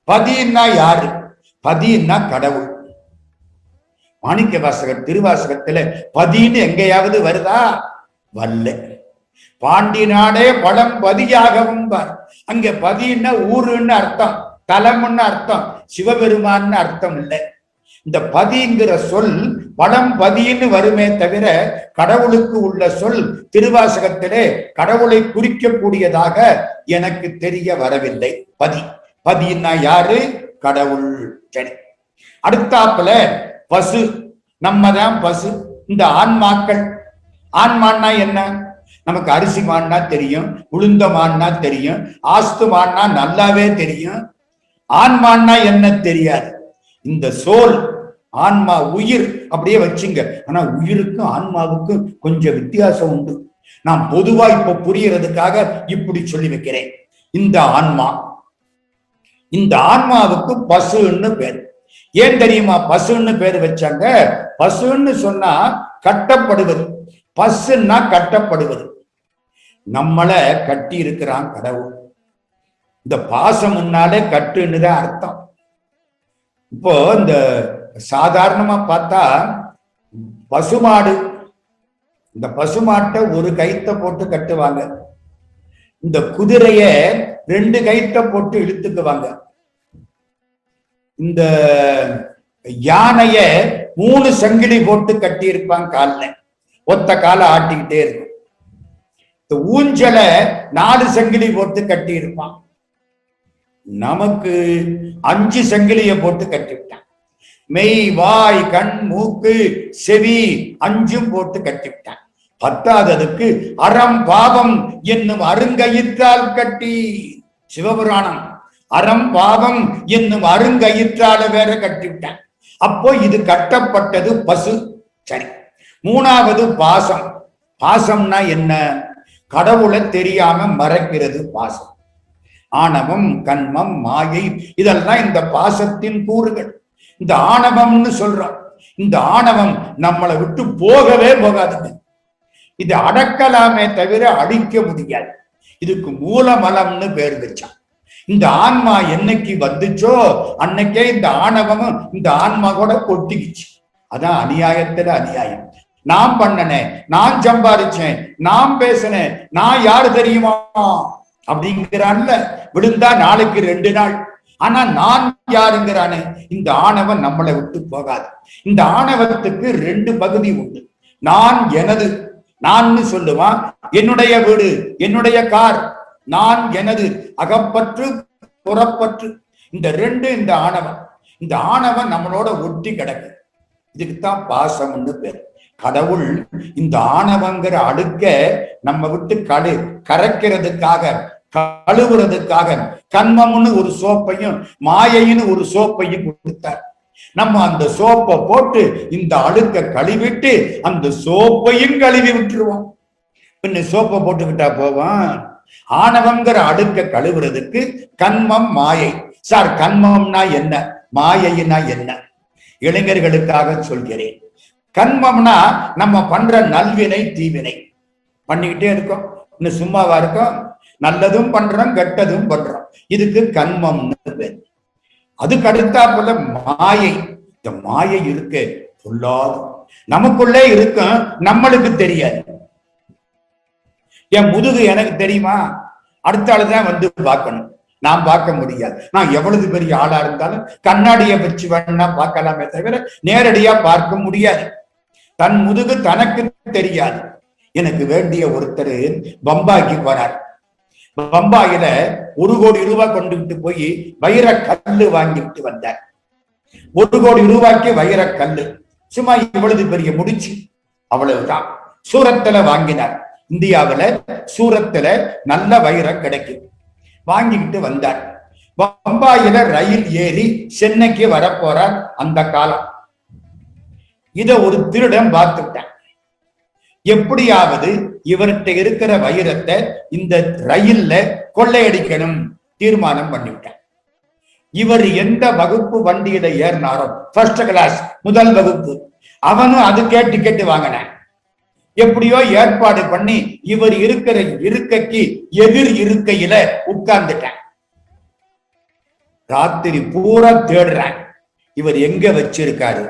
பதின்னா யாரு? பதின்னா கடவுள். மாணிக்க வாசகர் திருவாசகத்துல பதின்னு எங்கேயாவது வருதா? வல்ல. பாண்டி நாடே பழம் பதியாகவும் பார். அங்க பதின்னா ஊருன்னு அர்த்தம், தலம்னு அர்த்தம், சிவபெருமான்னு அர்த்தம் இல்லை. இந்த பதிங்கிற சொல் பழம் பதின்னு வருமே தவிர கடவுளுக்கு உள்ள சொல் திருவாசகத்திலே கடவுளை குறிக்கக்கூடியதாக எனக்கு தெரிய வரவில்லை. பதி, பதின்னா யாரு? கடவுள். சரி, அடுத்தாப்புல பசு. நம்ம தான் பசு. இந்த ஆன்மாக்கள். ஆன்மான்னா என்ன? நமக்கு அரிசி மான்னா தெரியும், உளுந்த மான்னா தெரியும், ஆஸ்து மான்னா நல்லாவே தெரியும். ஆன்மான்னா என்ன தெரியாது. இந்த சோல், ஆன்மா, உயிர் அப்படியே வச்சுங்க. ஆனா உயிருக்கும் ஆன்மாவுக்கும் கொஞ்சம் வித்தியாசம் உண்டு. நான் பொதுவா இப்ப புரியறதுக்காக இப்படி சொல்லி வைக்கிறேன். இந்த ஆன்மா, இந்த ஆன்மாவுக்கு பசுன்னு பேர். ஏன் தெரியுமா பசுன்னு பேர் வச்சாங்க? பசுன்னு சொன்னா கட்டப்படுவது, பசுன்னா கட்டப்படுவது. நம்மள கட்டி இருக்கிறான் கடவுள். இந்த பாசம் முன்னாலே கட்டுன்னு தான் அர்த்தம். இப்போ இந்த சாதாரணமா பார்த்தா பசுமாடு, இந்த பசுமாட்டை ஒரு கயித்தை போட்டு கட்டுவாங்க. இந்த குதிரைய 2 கயித்தை போட்டு இழுத்துக்குவாங்க. இந்த யானைய 3 சங்கிலி போட்டு கட்டி இருப்பாங்க கால்ல, ஒத்த கால ஆட்டிக்கிட்டே இருக்கும். இந்த ஊஞ்சலை 4 சங்கிலி போட்டு கட்டி இருப்பான். நமக்கு 5 சங்கிலிய போட்டு கட்டிவிட்டான். மெய், வாய், கண், மூக்கு, செவி 5ம் போட்டு கட்டிவிட்டான். 10ஆவதுக்கு அறம் பாவம் என்னும் அருங்கயிற்றால் கட்டி. சிவபுராணம். அறம் பாவம் என்னும் அருங்கயிற்றால வேற கட்டிவிட்டான். அப்போ இது கட்டப்பட்டது பசு. சரி, 3ஆவது பாசம். பாசம்னா என்ன? கடவுளை தெரியாம மறைக்கிறது பாசம். ஆணவம், கண்மம், மாயை இதெல்லாம் இந்த பாசத்தின் கூறுகள். இந்த ஆணவம்னு சொல்றோம். இந்த ஆணவம் நம்மளை விட்டு போகவே போகாதுங்க. இது அடக்கலாமே தவிர அழிக்க முடியாது. இதுக்கு மூலமலம்னு பேர் வச்சான். இந்த ஆன்மா என்னைக்கு வந்துச்சோ அன்னைக்கே இந்த ஆணவமும் இந்த ஆன்மா கூட கொட்டிக்கிச்சு. அதான் அநியாயத்துல அநியாயம். நான் பண்ணனேன், நான் சம்பாதிச்சேன், நான் பேசினேன், நான் யாரு தெரியுமா அப்படிங்கிறான்ல. விழுந்தா நாளைக்கு 2 நாள். ஆனா நான் யாருங்கிறானே. இந்த ஆணவம் நம்மளை விட்டு போகாது. இந்த ஆணவத்துக்கு 2 பகுதி உண்டு. நான், எனது. நான் சொல்லுவான் என்னுடைய வீடு, என்னுடைய கார், நான், எனது, அகப்பற்று, புறப்பற்று. இந்த 2 இந்த ஆணவம். இந்த ஆணவம் நம்மளோட ஒட்டி கிடக்கு. இதுக்குத்தான் பாசம்னு பேர். கடவுள் இந்த ஆணவங்கிற அடுக்க நம்ம விட்டு கரைக்கிறதுக்காக, கழுவுறதுக்காக கண்மம்னு ஒரு சோப்பையும் மாயைன்னு ஒரு சோப்பையும் கொடுத்தார். நம்ம அந்த சோப்பை போட்டு இந்த அழுக்க கழுவிட்டு அந்த சோப்பையும் கழுவி விட்டுருவோம். பின்ன சோப்பை போட்டுக்கிட்டா போவோம். ஆணவங்கிற அடுக்க கழுவுறதுக்கு கண்மம், மாயை. சார், கண்மம்னா என்ன, மாயைனா என்ன? இளைஞர்களுக்காக சொல்கிறேன். கண்மம்னா நம்ம பண்ற நல்வினை, தீவினை பண்ணிக்கிட்டே இருக்கோம். இன்னும் சும்மாவா இருக்கோம்? நல்லதும் பண்றோம், கெட்டதும் பண்றோம். இதுக்கு கண்மம்னு பேர். அதுக்கு அடுத்தா போல மாயை. இந்த மாயை இருக்கு சொல்லாது, நமக்குள்ளே இருக்கும், நம்மளுக்கு தெரியாது. என் முதுகு எனக்கு தெரியுமா? அடுத்த ஆளுதான் வந்து பார்க்கணும். நான் பார்க்க முடியாது. நான் எவ்வளவு பெரிய ஆளா இருந்தாலும் கண்ணாடியை வச்சு வேணா பார்க்கலாமே தவிர நேரடியா பார்க்க முடியாது. தன் முதுகு தனக்கு தெரியாது. எனக்கு வேண்டிய ஒருத்தர் பம்பாய்க்கு போனார். பம்பாயில 1 கோடி ரூபாய் கொண்டுகிட்டு போய் வைர கல்லு வாங்கிட்டு வந்தார். 1 கோடி ரூபாய்க்கு வைர கல்லு. சும்மா இவ்வளவு பெரிய முடிச்சு, அவ்வளவுதான். சூரத்துல வாங்கினார். இந்தியாவில சூரத்துல நல்ல வைரம் கிடைக்கும். வாங்கிக்கிட்டு வந்தார். பம்பாயில ரயில் ஏறி சென்னைக்கு வரப்போறார். அந்த காலம். இத ஒரு திருடன் பார்த்துட்டான். எப்படியாவது இவர்கிட்ட இருக்கிற வைரத்தை இந்த ரயில்ல கொள்ளையடிக்கணும் தீர்மானம் பண்ணிவிட்டார். இவர் எந்த வகுப்பு வண்டியில ஏறினாரோ, ஃபர்ஸ்ட் கிளாஸ், முதல் வகுப்பு, அவனும் அது கேட்டு வாங்கினான். எப்படியோ ஏற்பாடு பண்ணி இவர் இருக்கிற இருக்கைக்கு எதிர் இருக்கையில உட்கார்ந்துட்டான். ராத்திரி பூரா தேடுறேன், இவர் எங்க வச்சிருக்காரு.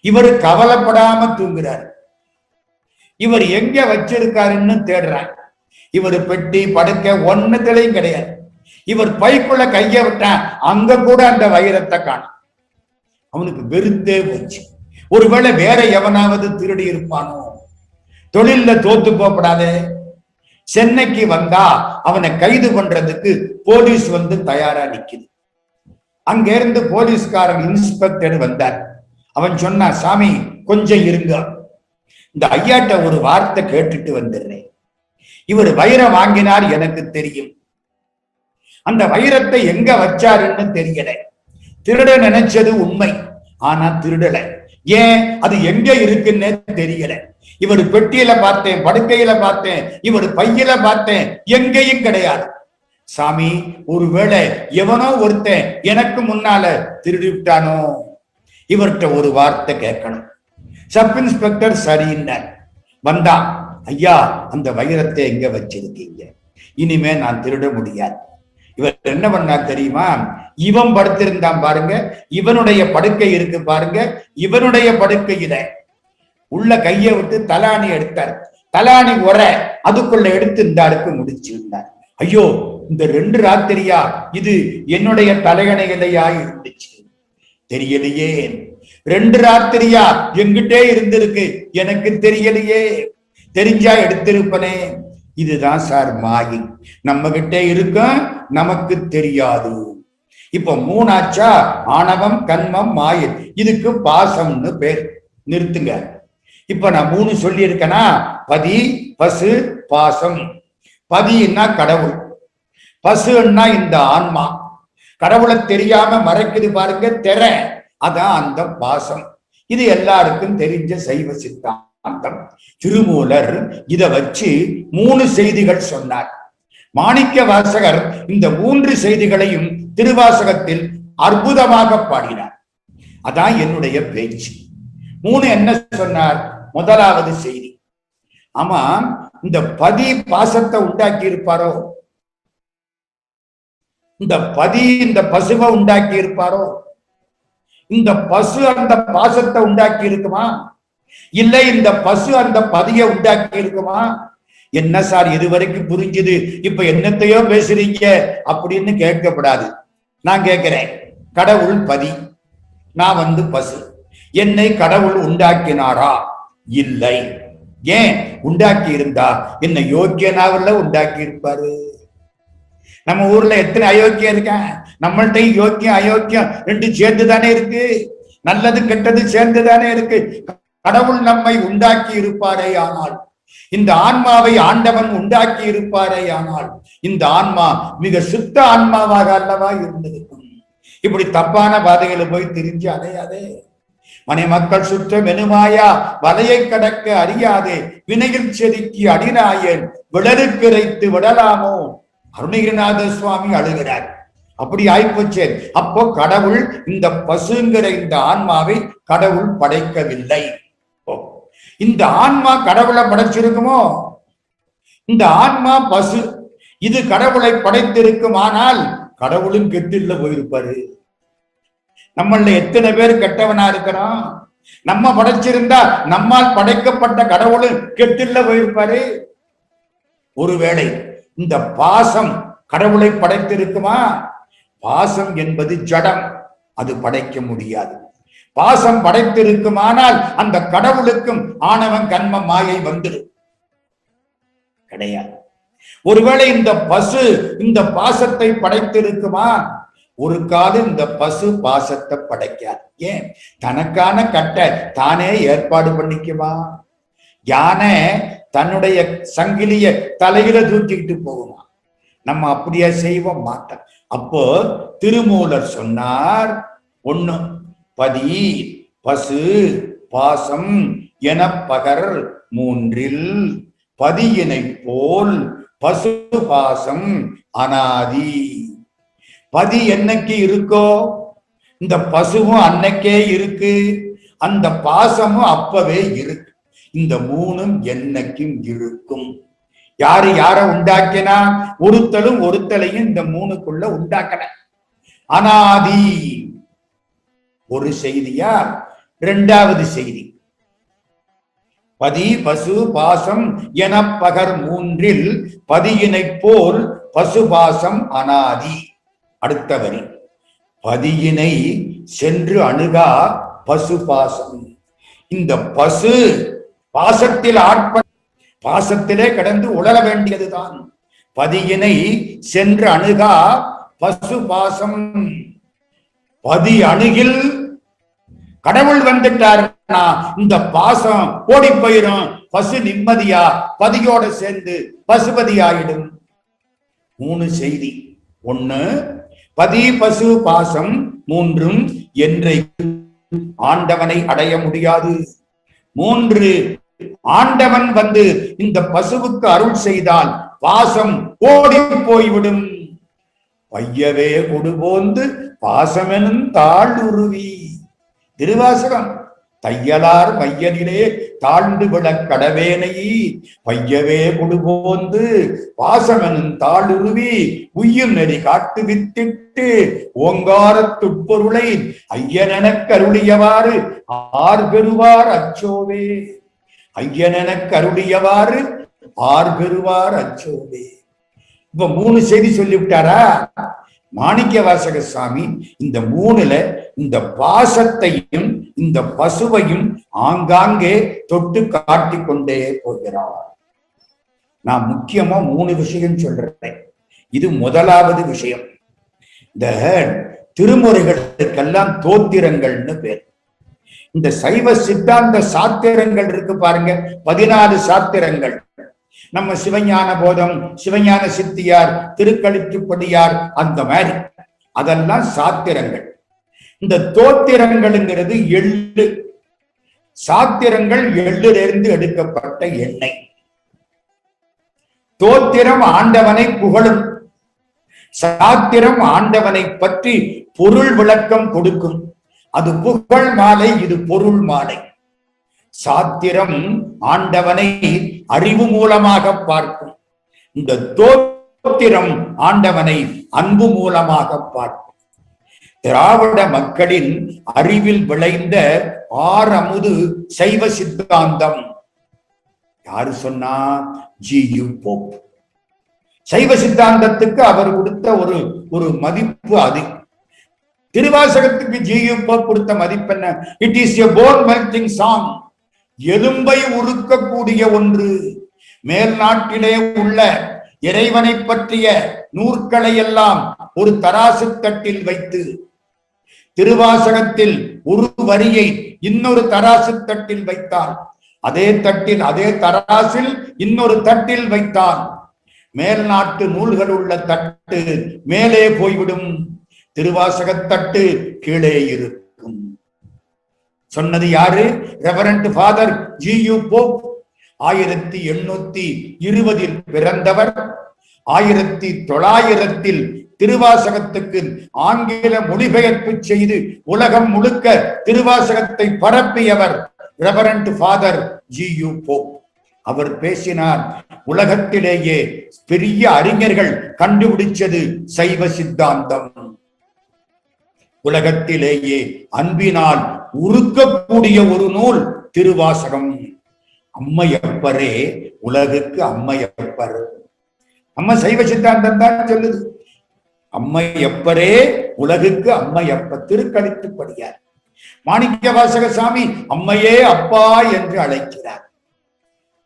இவர் கவலைப்படாம தூங்குறாரு. இவர் எங்க வச்சிருக்காருன்னு தேடுறான். இவர் பெட்டி படுக்க ஒன்னத்திலையும் கிடையாது. இவர் பைக்குள்ள கைய விட்டான், அங்க கூட அந்த வைரத்தை காணும். அவனுக்கு வெறுத்தே போச்சு. ஒருவேளை வேற எவனாவது திருடி இருப்பானோ. தொழில்ல தோத்து போகப்படாதே. சென்னைக்கு வந்தா அவனை கைது பண்றதுக்கு போலீஸ் வந்து தயாரா நிக்குது. அங்க இருந்து போலீஸ்காரன் இன்ஸ்பெக்டர் வந்தார். அவன் சொன்னா, சாமி கொஞ்சம் இருங்க, இந்த ஐயாட்ட ஒரு வார்த்தை கேட்டுட்டு வந்துடுறேன். இவர் வைரம் வாங்கினார் எனக்கு தெரியும். அந்த வைரத்தை எங்க வச்சாருன்னு தெரியல. திருட நினைச்சது உண்மை, ஆனா திருடல. ஏன்? அது எங்க இருக்குன்னு தெரியல. இவர் பெட்டியில பார்த்தேன், படுக்கையில பார்த்தேன், இவர் பையில பார்த்தேன், எங்கேயும் கிடையாது. சாமி, ஒருவேளை எவனோ ஒருத்தன் எனக்கு முன்னால திருடி விட்டானோ. இவர்கிட்ட ஒரு வார்த்தை கேட்கணும். சப் இன்ஸ்பெக்டர் சரின்னார். வந்தான். ஐயா, அந்த வைரத்தை எங்க வச்சிருக்கீங்க? இனிமே நான் திருட முடியாது. இவர் என்ன பண்ணார் தெரியுமா? இவன் படுத்திருந்தான் பாருங்க, இவனுடைய படுக்கை இருக்கு பாருங்க, இவனுடைய படுக்கையில உள்ள கையை விட்டு தலாணி எடுத்தார். தலாணி உர அதுக்குள்ள எடுத்து இந்த அடுப்பு முடிச்சிருந்தார். ஐயோ, இந்த 2 ராத்திரியா இது என்னுடைய தலையணையிலையா இருந்துச்சு, தெரியலையே. 2 ராத்திரியா எங்கிட்டே இருந்திருக்கு, எனக்கு தெரியலையே. தெரிஞ்சா எடுத்திருப்பனே. இதுதான் சார் மாயை. நம்ம கிட்டே இருக்க, நமக்கு தெரியாது. இப்ப 3 ஆச்சா? ஆணவம், கண்மம், மாயை. இதுக்கு பாசம்னு பேர். நிறுத்துங்க. இப்ப நான் 3 சொல்லி இருக்கேனா? பதி, பசு, பாசம். பதின்னா கடவுள், பசுன்னா இந்த ஆன்மா. கடவுளை தெரியாம மறைக்குது பாருங்க திரை, அதான் அந்த பாசம். இது எல்லாருக்கும் தெரிஞ்ச சைவ சித்தாந்தம். திருமூலர் இத வச்சு 3 செய்திகள் சொன்னார். மாணிக்க வாசகர் இந்த 3 செய்திகளையும் திருவாசகத்தில் அற்புதமாக பாடினார். அதான் என்னுடைய பேச்சு. 3 என்ன சொன்னார்? முதலாவது செய்தி, ஆமா, இந்த பதி பாசத்தை உண்டாக்கி இருப்பாரோ? இந்த பதி இந்த பசுவை உண்டாக்கி இருப்பாரோ? இந்த பசு அந்த பாசத்தை உண்டாக்கி இருக்குமா? இல்லை இந்த பசு அந்த பதியை உண்டாக்கி இருக்குமா? என்ன சார் இதுவரைக்கும் புரிஞ்சுது, இப்ப என்னத்தையோ பேசுறீங்க அப்படின்னு கேட்கப்படாது. நான் கேட்கிறேன், கடவுள் பதி, நான் பசு. என்னை கடவுள் உண்டாக்கினாரா? இல்லை. ஏன்? உண்டாக்கி இருந்தா என்ன யோக்கியனாவில்ல உண்டாக்கி இருப்பாரு. நம்ம ஊர்ல எத்தனை அயோக்கியம் இருக்கான்? நம்மள்ட்ட யோக்கியம் அயோக்கியம் 2 சேர்ந்துதானே இருக்கு. நல்லது கெட்டது சேர்ந்துதானே இருக்கு. கடவுள் நம்மை உண்டாக்கி இருப்பாரே ஆனால், இந்த ஆன்மாவை ஆண்டவன் உண்டாக்கி இருப்பாரே ஆனால், இந்த ஆன்மா மிக சுத்த ஆன்மாவாக அல்லவா இருந்திருக்கும். இப்படி தப்பான பாதைகளை போய் திரிஞ்சு அலையாதே. மனை மக்கள் சுற்ற மெனுமாயா வலையை கடக்க அறியாதே, வினையில் செதுக்கி அடிநாயன் விடலுக்கிரைத்து விடலாமோ. அருணகிரிநாத சுவாமி அழுகிறார். அப்படி ஆயிப்போச்சு. அப்போ கடவுள் இந்த பசுங்கிற இந்த ஆன்மாவை கடவுள் படைக்கவில்லை. இந்த ஆன்மா கடவுளை படைச்சிருக்குமோ? இந்த ஆன்மா பசு, இது கடவுளை படைத்திருக்கும். ஆனால் கடவுளும் கெட்டில்ல போயிருப்பாரு. நம்மள எத்தனை பேர் கெட்டவனா இருக்கிறோம்? நம்ம படைச்சிருந்தா நம்மால் படைக்கப்பட்ட கடவுளும் கெட்டில்ல போயிருப்பாரு. ஒருவேளை இந்த பாசம் கடவுளை படைத்திருக்குமா? பாசம் என்பது ஜடம், அது படைக்க முடியாது. பாசம் படைத்திருக்குமானால் அந்த கடவுளுக்கும் ஆணவம், கண்மம், மாயை வந்துடும். கிடையாது. ஒருவேளை இந்த பசு இந்த பாசத்தை படைத்திருக்குமா? ஒரு காலம் இந்த பசு பாசத்தை படைக்காது. ஏன்? தனக்கான கட்டை தானே ஏற்பாடு பண்ணிக்குமா? யானை தன்னுடைய சங்கிலிய தலையில தூக்கிட்டு போகுமா? நம்ம அப்படியே செய்வோம் மாட்டோம். அப்போ திருமூலர் சொன்னார், 1 பதி, பசு, பாசம் என பகர் 3ல் பதியினை போல் பசு பாசம் அனாதி. பதி என்னைக்கு இருக்கோ இந்த பசுவும் அன்னைக்கே இருக்கு, அந்த பாசமும் அப்பவே இருக்கு. இந்த 3ம் என்னைக்கும் இருக்கும். யாரு யார உண்டாக்கினா? ஒருத்தலும் ஒருத்தலையும் இந்த 3க்குள்ள உண்டாக்கல. அனாதி ஒரு செய்தியா. இரண்டாவது செய்தி, பதி பசு பாசம் என பகர் மூன்றில் பதியினை போல் பசுபாசம் அனாதி. அடுத்த வரி, பதியினை சென்று அணுகா பசு பாசம். இந்த பசு பாசத்தில் பாசத்திலே கடந்து உழல வேண்டியதுதான். பதியினை சென்று அணுகா பசு பாசம். பதி அணுகில் கடவுள் வந்துட்டாருன்னா இந்த பாசம் ஓடி போயிடும். பசு நிம்மதியா பதியோட சேர்ந்து பசுபதி ஆயிடும். 3 செய்தி. 1, பதி பசு பாசம் மூன்றும் என்றைக்கு ஆண்டவனை அடைய முடியாது. 3, ஆண்டவன் வந்து இந்த பசுவுக்கு அருள் செய்தால் பாசம் ஓடி போய்விடும். பையவே கொடுபோந்து பாசமெனும் தாழ் உருவி. திருவாசகம். தையலார் மையனிலே தாழ்ந்து விழ கடவேனை பையவே கொடுபோந்து பாசமெனும் தாளுருவி உய்யும் நெறி காட்டு வித்திட்டு ஓங்காரத்துட்பொருளை ஐயனெனக் கருளியவாறு ஆர் பெறுவார் அச்சோவே. ஐயனெனக் கருளியவாறு ஆர் பெறுவார் அச்சோவே. இப்ப 3 செய்தி சொல்லிவிட்டாரா மாணிக்கவாசக சாமி. இந்த 3ல இந்த பாசத்தையும் இந்த பசுவையும் ஆங்காங்கே தொட்டு காட்டிக் கொண்டே போகிறார். நான் முக்கியமா 3 விஷயம் சொல்றேன். இது முதலாவது விஷயம். இந்த திருமுறைகளுக்கெல்லாம் தோத்திரங்கள்னு பேர். இந்த சைவ சித்தாந்த சாத்திரங்கள் இருக்கு பாருங்க, 14 சாத்திரங்கள். நம்ம சிவஞான போதம், சிவஞான சித்தியார், திருக்களிற்றுப்படியார், அந்த மாதிரி அதெல்லாம் சாத்திரங்கள். இந்த தோத்திரங்கள்ங்கிறது எள்ளு. சாத்திரங்கள் எள்ளிலிருந்து எடுக்கப்பட்ட எண்ணெய். தோத்திரம் ஆண்டவனை புகழும், சாத்திரம் ஆண்டவனை பற்றி பொருள் விளக்கம் கொடுக்கும். அது புகழ் மாலை, இது பொருள் மாலை. சாத்திரம் ஆண்டவனை அறிவு மூலமாக பார்க்கும். இந்த தோத்திரம் ஆண்டவனை அன்பு மூலமாக பார்க்கும். திராவிட மக்களின் அறிவில் விளைந்த ஆறமுது சைவ சித்தாந்தம். யாரு சொன்னா? ஜி.யு. போப். சைவ சித்தாந்தத்துக்கு அவர் கொடுத்த ஒரு மதிப்பு அது. திருவாசகத்துக்கு ஜி.யு. போப் கொடுத்த மதிப்பு என்ன? It is a phone melting song. எலும்பை உருக்கக்கூடிய ஒன்று. மேல் நாட்டிலே உள்ள இறைவனை பற்றிய நூற்களை எல்லாம் ஒரு தராசு தட்டில் வைத்து, திருவாசகத்தில் ஒரு வரியை இன்னொரு தராசு தட்டில் வைத்தால், அதே தட்டில் அதே தராசில் இன்னொரு தட்டில் வைத்தால், மேல் நாட்டு நூல்கள் உள்ள தட்டு மேலே போய்விடும், திருவாசகத்தட்டு கீழே இருக்கும். சொன்னது யாரு? Reverend father GU. போப். 1820 பிறந்தவர். 1900 திருவாசகத்துக்கு ஆங்கில மொழிபெயர்ப்பு செய்து உலகம் முழுக்க திருவாசகத்தை பரப்பியவர் ரெவரண்ட் ஃபாதர் ஜி.யு. போப். அவர் பேசினார், உலகத்திலேயே பெரிய அறிஞர்கள் கண்டுபிடிச்சது சைவ சித்தாந்தம். உலகத்திலேயே அன்பினால் உருக்கக்கூடிய ஒரு நூல் திருவாசகம். அம்மையப்பரே உலகுக்கு அம்மையப்பர். அம்மா சைவ சித்தாந்தம் தான் சொல்லுது. அம்மையப்பரே உலகுக்கு அம்மையப்பர். திருக்களிற்றுப்படியார். மாணிக்கவாசக சாமி அம்மையே அப்பா என்று அழைக்கிறார்.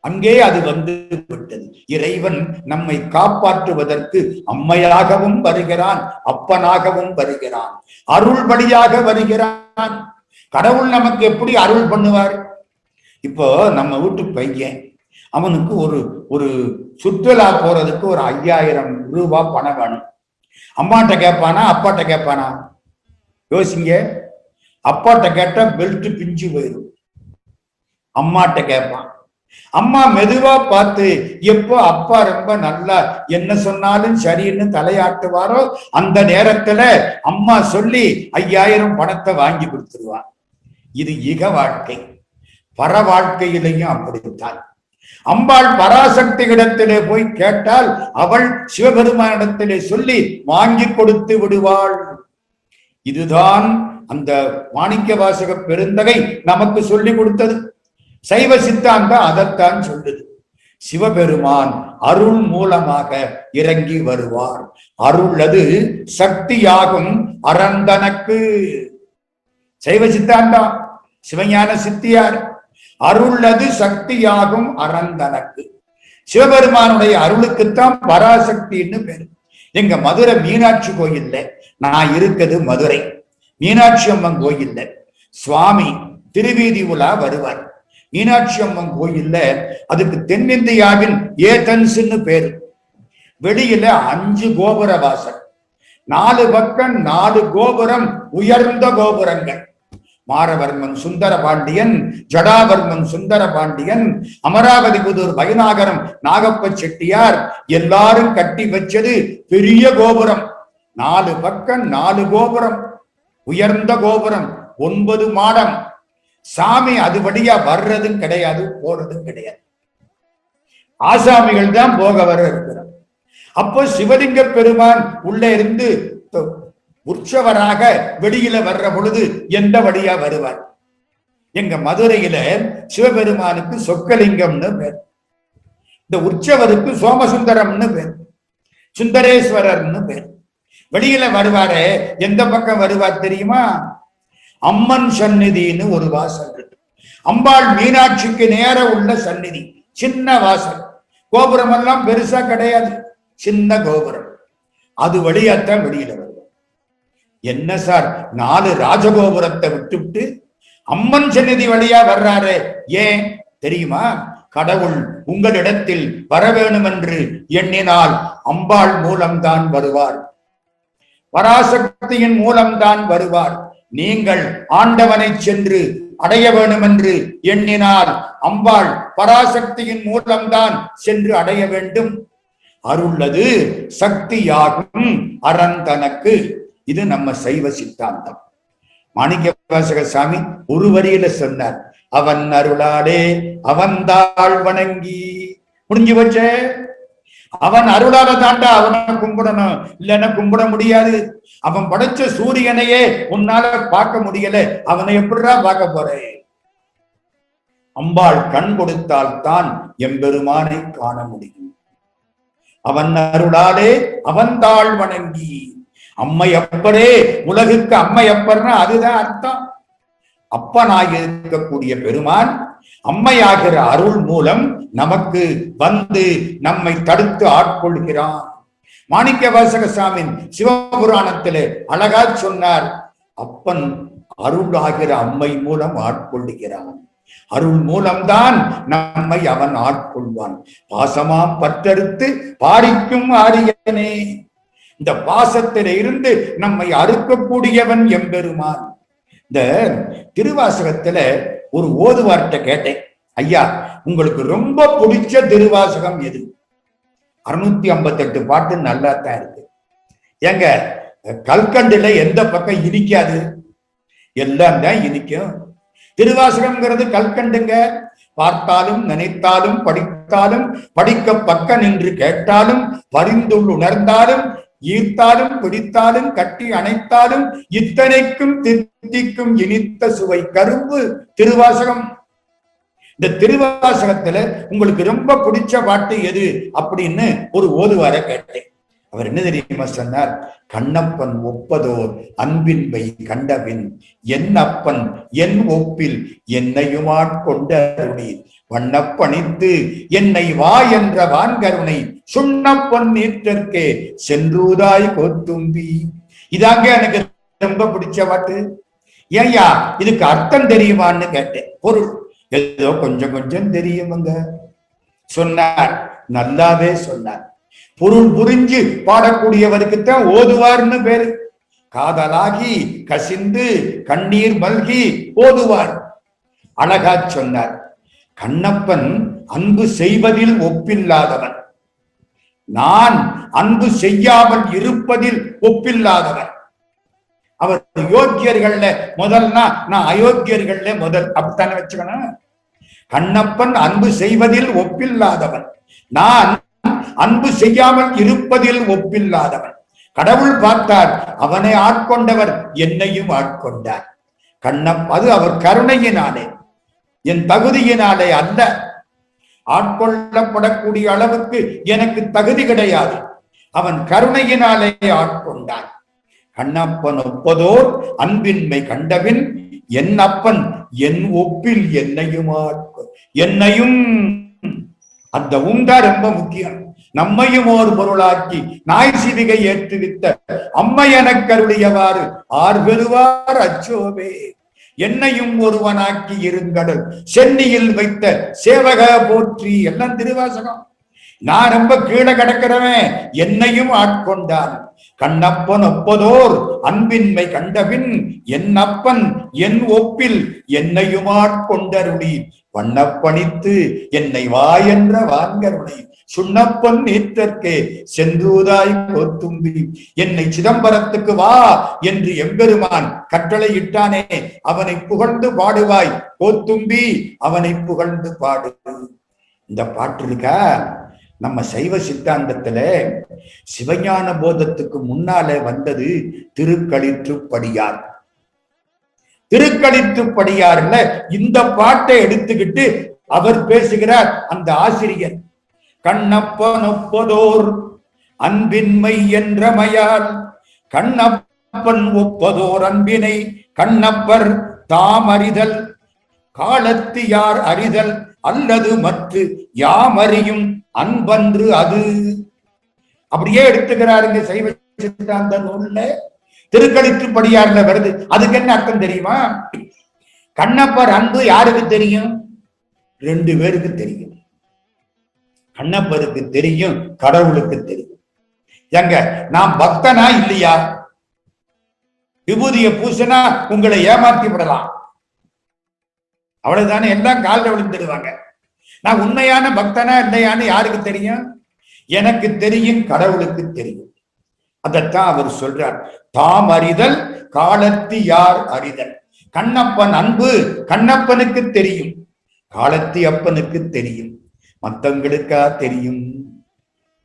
அங்கே அது வந்து விட்டது. இறைவன் நம்மை காப்பாற்றுவதற்கு அம்மையாகவும் வருகிறான், அப்பனாகவும் வருகிறான், அருள் வழியாக வருகிறான். கடவுள் நமக்கு எப்படி அருள் பண்ணுவார்? இப்போ நம்ம வீட்டு பையன், அவனுக்கு ஒரு சுற்றுலா போறதுக்கு ஒரு 5000 ரூபாய் பணம் வேணும். அம்மாட்ட கேட்பானா அப்பாட்ட கேட்பானா? யோசிங்க. அப்பாட்ட கேட்டா பெல்ட் பிஞ்சு போயிடும். அம்மாட்ட கேட்பான். அம்மா மெதுவா பார்த்து எப்போ அப்பா ரொம்ப நல்லா என்ன சொன்னாலும் சரின்னு தலையாட்டுவாரோ அந்த நேரத்துல அம்மா சொல்லி 5000 பணத்தை வாங்கி கொடுத்துருவான். இது இக வாழ்க்கை. பர வாழ்க்கையிலையும் அப்படித்தான். அம்பாள் பராசக்தி இடத்திலே போய் கேட்டால் அவள் சிவபெருமானிடத்திலே சொல்லி வாங்கி கொடுத்து விடுவாள். இதுதான் அந்த மாணிக்க வாசக பெருந்தகை நமக்கு சொல்லி கொடுத்தது. சைவ சித்தாந்தம் அதைத்தான் சொல்லுது. சிவபெருமான் அருள் மூலமாக இறங்கி வருவார். அருளது சக்தியாகும் அறந்தனக்கு. சைவ சித்தாந்தம் சிவஞான சித்தியார். அருளது சக்தியாகும் அறந்தனக்கு. சிவபெருமானுடைய அருளுக்குத்தான் பராசக்தின்னு பேரு. எங்க மதுரை மீனாட்சி கோயில்ல, நான் இருக்குது மதுரை மீனாட்சி அம்மன் கோயில்ல சுவாமி திருவீதி உலா வருவார். மீனாட்சி அம்மன் கோயில்ல அதுக்கு தென்னிந்தியாவின் ஏதன்ஸ்ன்னு பேரு. வெளியில 5 கோபுர வாசல், 4 பக்கம் 4 கோபுரம், உயர்ந்த கோபுரங்கள். மாரவர்மன் சுந்தர பாண்டியன், ஜடாவர்மன் சுந்தர பாண்டியன், அமராவதி புதூர் வைநாகரம் நாகப்ப செட்டியார் எல்லாரும் கட்டி வச்சது பெரிய கோபுரம். 4 பக்கம் 4 கோபுரம், உயர்ந்த கோபுரம், 9 மாடம். சாமி அதுபடியா வர்றதும் கிடையாது, போறதும் கிடையாது. ஆசாமிகள் தான் போக வர இருக்கிறோம். அப்போ சிவலிங்க பெருமான் உள்ளே இருந்து உற்சவராக வெளியில வர்ற பொழுது எந்த வழியா வருவார்? எங்க மதுரையில சிவபெருமானுக்கு சொக்கலிங்கம்னு பேர், இந்த உற்சவருக்கு சோமசுந்தரம்னு பேர், சுந்தரேஸ்வரர்னு பேர். வெளியில வருவாரே, எந்த பக்கம் வருவார் தெரியுமா? அம்மன் சந்நிதின்னு ஒரு வாசல் இருக்கு. அம்பாள் மீனாட்சிக்கு நேர உள்ள சந்நிதி, சின்ன வாசல். கோபுரம் எல்லாம் பெருசா கிடையாது, சின்ன கோபுரம். அது வழியாத்தான் வெளியில வருவார். என்ன சார், 4 ராஜகோபுரத்தை விட்டுவிட்டு அம்மன் சந்நிதி வழியா வர்றாரு, ஏன் தெரியுமா? கடவுள் உங்களிடத்தில் வர வேணும் என்று எண்ணினால் அம்பாள் மூலம்தான் வருவார், பராசக்தியின் மூலம்தான் வருவார். நீங்கள் ஆண்டவனை சென்று அடைய வேண்டும் என்று எண்ணினால் அம்பாள் பராசக்தியின் மூலம்தான் சென்று அடைய வேண்டும். அருள்ளது சக்தியாகும் அறந்தனக்கு. இது நம்ம சைவ சித்தாந்தம். மாணிக்க வாசக சாமி ஒரு வரியில சொன்னார், அவன் அருளாலே அவன்தாள் வணங்கி. முடிஞ்சு வச்ச, அவன் அருளால தாண்டா அவனை கும்பிடணும், இல்லைன்னா கும்பிட முடியாது. அவன் படைச்ச சூரியனையே உன்னால பார்க்க முடியல, அவனை எப்படிடா பார்க்க போற? அம்பாள் கண் கொடுத்தால் தான் எம்பெருமானை காண முடியும். அவன் அருளாலே அவன்தாள் வணங்கி. அம்மையப்பரே, உலகுக்கு அம்மையப்பர்னா அதுதான் அர்த்தம். அப்பனாக இருக்கக்கூடிய பெருமான் அம்மையாகிற அருள் மூலம் நமக்கு வந்து நம்மை தடுத்து ஆட்கொள்கிறான். மாணிக்க வாசக சாமியின் சிவபுராணத்திலே அழகா சொன்னார், அப்பன் அருள் ஆகிற அம்மை மூலம் ஆட்கொள்ளுகிறான். அருள் மூலம்தான் நம்மை அவன் ஆட்கொள்வான். பாசமாம் பற்றறுத்து பாரிக்கும் ஆரியனே. இந்த பாசத்தில இருந்து நம்மை அறுக்கக்கூடியவன் எம்பெருமான். இந்த திருவாசகத்துல ஒரு ஓதுவார்ட்ட கேட்டேன், ஐயா உங்களுக்கு ரொம்ப பிடிச்ச திருவாசகம் எது? 658 பாட்டு நல்லா தான் இருக்கு. எங்க கல்கண்டுல எந்த பக்கம் இனிக்காது? எல்லாம் தான் இனிக்கும். திருவாசகம்ங்கிறது கல்கண்டுங்க. பார்த்தாலும் நினைத்தாலும் படித்தாலும் படிக்க பக்க நின்று கேட்டாலும் பரிந்துள் உணர்ந்தாலும் ஈர்த்தாலும் பிடித்தாலும் கட்டி அணைத்தாலும் இத்தனைக்கும் தித்திக்கும் இனித்த சுவை கரும்பு திருவாசகம். இந்த திருவாசகத்துல உங்களுக்கு ரொம்ப பிடிச்ச பாட்டு எது அப்படின்னு ஒரு ஓதுவார கேட்டேன். அவர் என்ன தெரியுமா சொன்னார்? கண்ணப்பன் ஒப்பதோர் அன்பின்பை கண்டபின் என் அப்பன் என் ஒப்பில் என்னையுமாட்கொண்டருளி வண்ணப்பணித்து என்னை வா என்ற வான்கருணை சுண்ணப்பன் நீற்றற்கே சென்றூதாய் கோத்தும்பி. இதாங்க எனக்கு ரொம்ப பிடிச்ச பாட்டு. ஏய்யா இதுக்கு அர்த்தம் தெரியுமான்னு கேட்டேன். பொருள் ஏதோ கொஞ்சம் கொஞ்சம் தெரியுமுங்க சொன்னார். நல்லாவே சொன்னார். பொருள் புரிஞ்சு பாடக்கூடியவருக்குத்தான் ஓதுவார்னு பேரு. காதலாகி கசிந்து கண்ணீர் மல்கி ஓதுவார். அழகா சொன்னார். கண்ணப்பன் அன்பு செய்வதில் ஒப்பில்லாதவன், நான் அன்பு செய்யாமல் இருப்பதில் ஒப்பில்லாதவன். அவர் யோக்கியர்கள்ல முதல்னா நான் அயோக்கியர்கள்ல முதல், அப்படித்தானே வச்சுக்கணும். கண்ணப்பன் அன்பு செய்வதில் ஒப்பில்லாதவன், நான் அன்பு செய்யாமல் இருப்பதில் ஒப்பில்லாதவன். கடவுள் பார்த்தார், அவனை ஆட்கொண்டவர் என்னையும் ஆட்கொண்டார். அது அவர் கருணையினாலே, என் தகுதியினாலே அல்ல. ஆட்கொள்ளப்படக்கூடிய அளவுக்கு எனக்கு தகுதி கிடையாது. அவன் கருணையினாலே ஆட்கொண்டான். கண்ணப்பன் ஒப்பதோர் அன்பின்மை கண்டபின் என் அப்பன் என் ஒப்பில் என்னையும் அந்த உண்டா ரொம்ப முக்கியம். நம்மையும் ஒரு பொருளாக்கி நாய் சிவிகை ஏற்றுவித்த அம்மையெனக் கருளியவாறு ஆர் பெறுவார் அச்சோவே. என்னையும் ஒருவனாக்கி இருங்கடல் சென்னியில் வைத்த சேவக போற்றி. எல்லாம் திருவாசகம். நான் ரொம்ப கீழே கிடக்கிறவன், என்னையும் ஆட்கொண்டான். கண்ணப்பன் ஒப்பதோர் அன்பின்மை கண்டபின் என் அப்பன் என் ஒப்பில் என்னையும் ஆட்கொண்டருளி வண்ணப்பணித்து என்னை வா என்ற வான்கருணை சுண்ணப்பன் நீத்தற்கே சென்றூதாய் கோத்தும்பி. என்னை சிதம்பரத்துக்கு வா என்று எம்பெருமான் கட்டளை இட்டானே, அவனை புகழ்ந்து பாடுவாய் கோத்தும்பி, அவனை புகழ்ந்து பாடு. இந்த பாட்டு இருக்கா நம்ம சைவ சித்தாந்தத்துல சிவஞான போதத்துக்கு முன்னாலே வந்தது திருக்களிற்றுப்படியார். திருக்களிற்றுப்படியார்ல இந்த பாட்டை எடுத்துக்கிட்டு அவர் பேசுகிறார். அந்த ஆசிரியர் கண்ணப்பன் ஒப்பதோர் அன்பின்மை என்றமையால் கண்ணப்பன் ஒப்பதோர் அன்பினை கண்ணப்பர் தாம் அறிதல் காலத்து யார் அறிதல் அல்லது மற்ற யாமறியும் அன்பன்று அது. அப்படியே எடுத்துக்கிறாருங்க சைவ சித்தாந்த நூல்ல. திருக்களிற்றுப்படியார்ல வருது. அதுக்கு என்ன அர்த்தம் தெரியுமா? கண்ணப்பர் அன்பு யாருக்கு தெரியும்? 2 பேருக்கு தெரியும். கண்ணப்பருக்கு தெரியும், கடவுளுக்கு தெரியும். எங்க நான் பக்தனா இல்லையா? விபூதிய பூசனா உங்களை ஏமாற்றி விடலாம், அவ்வளவுதானே. எல்லாம் காலில் விழுந்துடுவாங்க. நான் உண்மையான பக்தனா இல்லையான்னு யாருக்கு தெரியும்? எனக்கு தெரியும், கடவுளுக்கு தெரியும். அதைத்தான் அவர் சொல்றார். தாம் அறிதல் காலத்து யார் அறிதல். கண்ணப்பன் அன்பு கண்ணப்பனுக்கு தெரியும், காலத்தி அப்பனுக்கு தெரியும், மத்தவங்களுக்கா தெரியும்.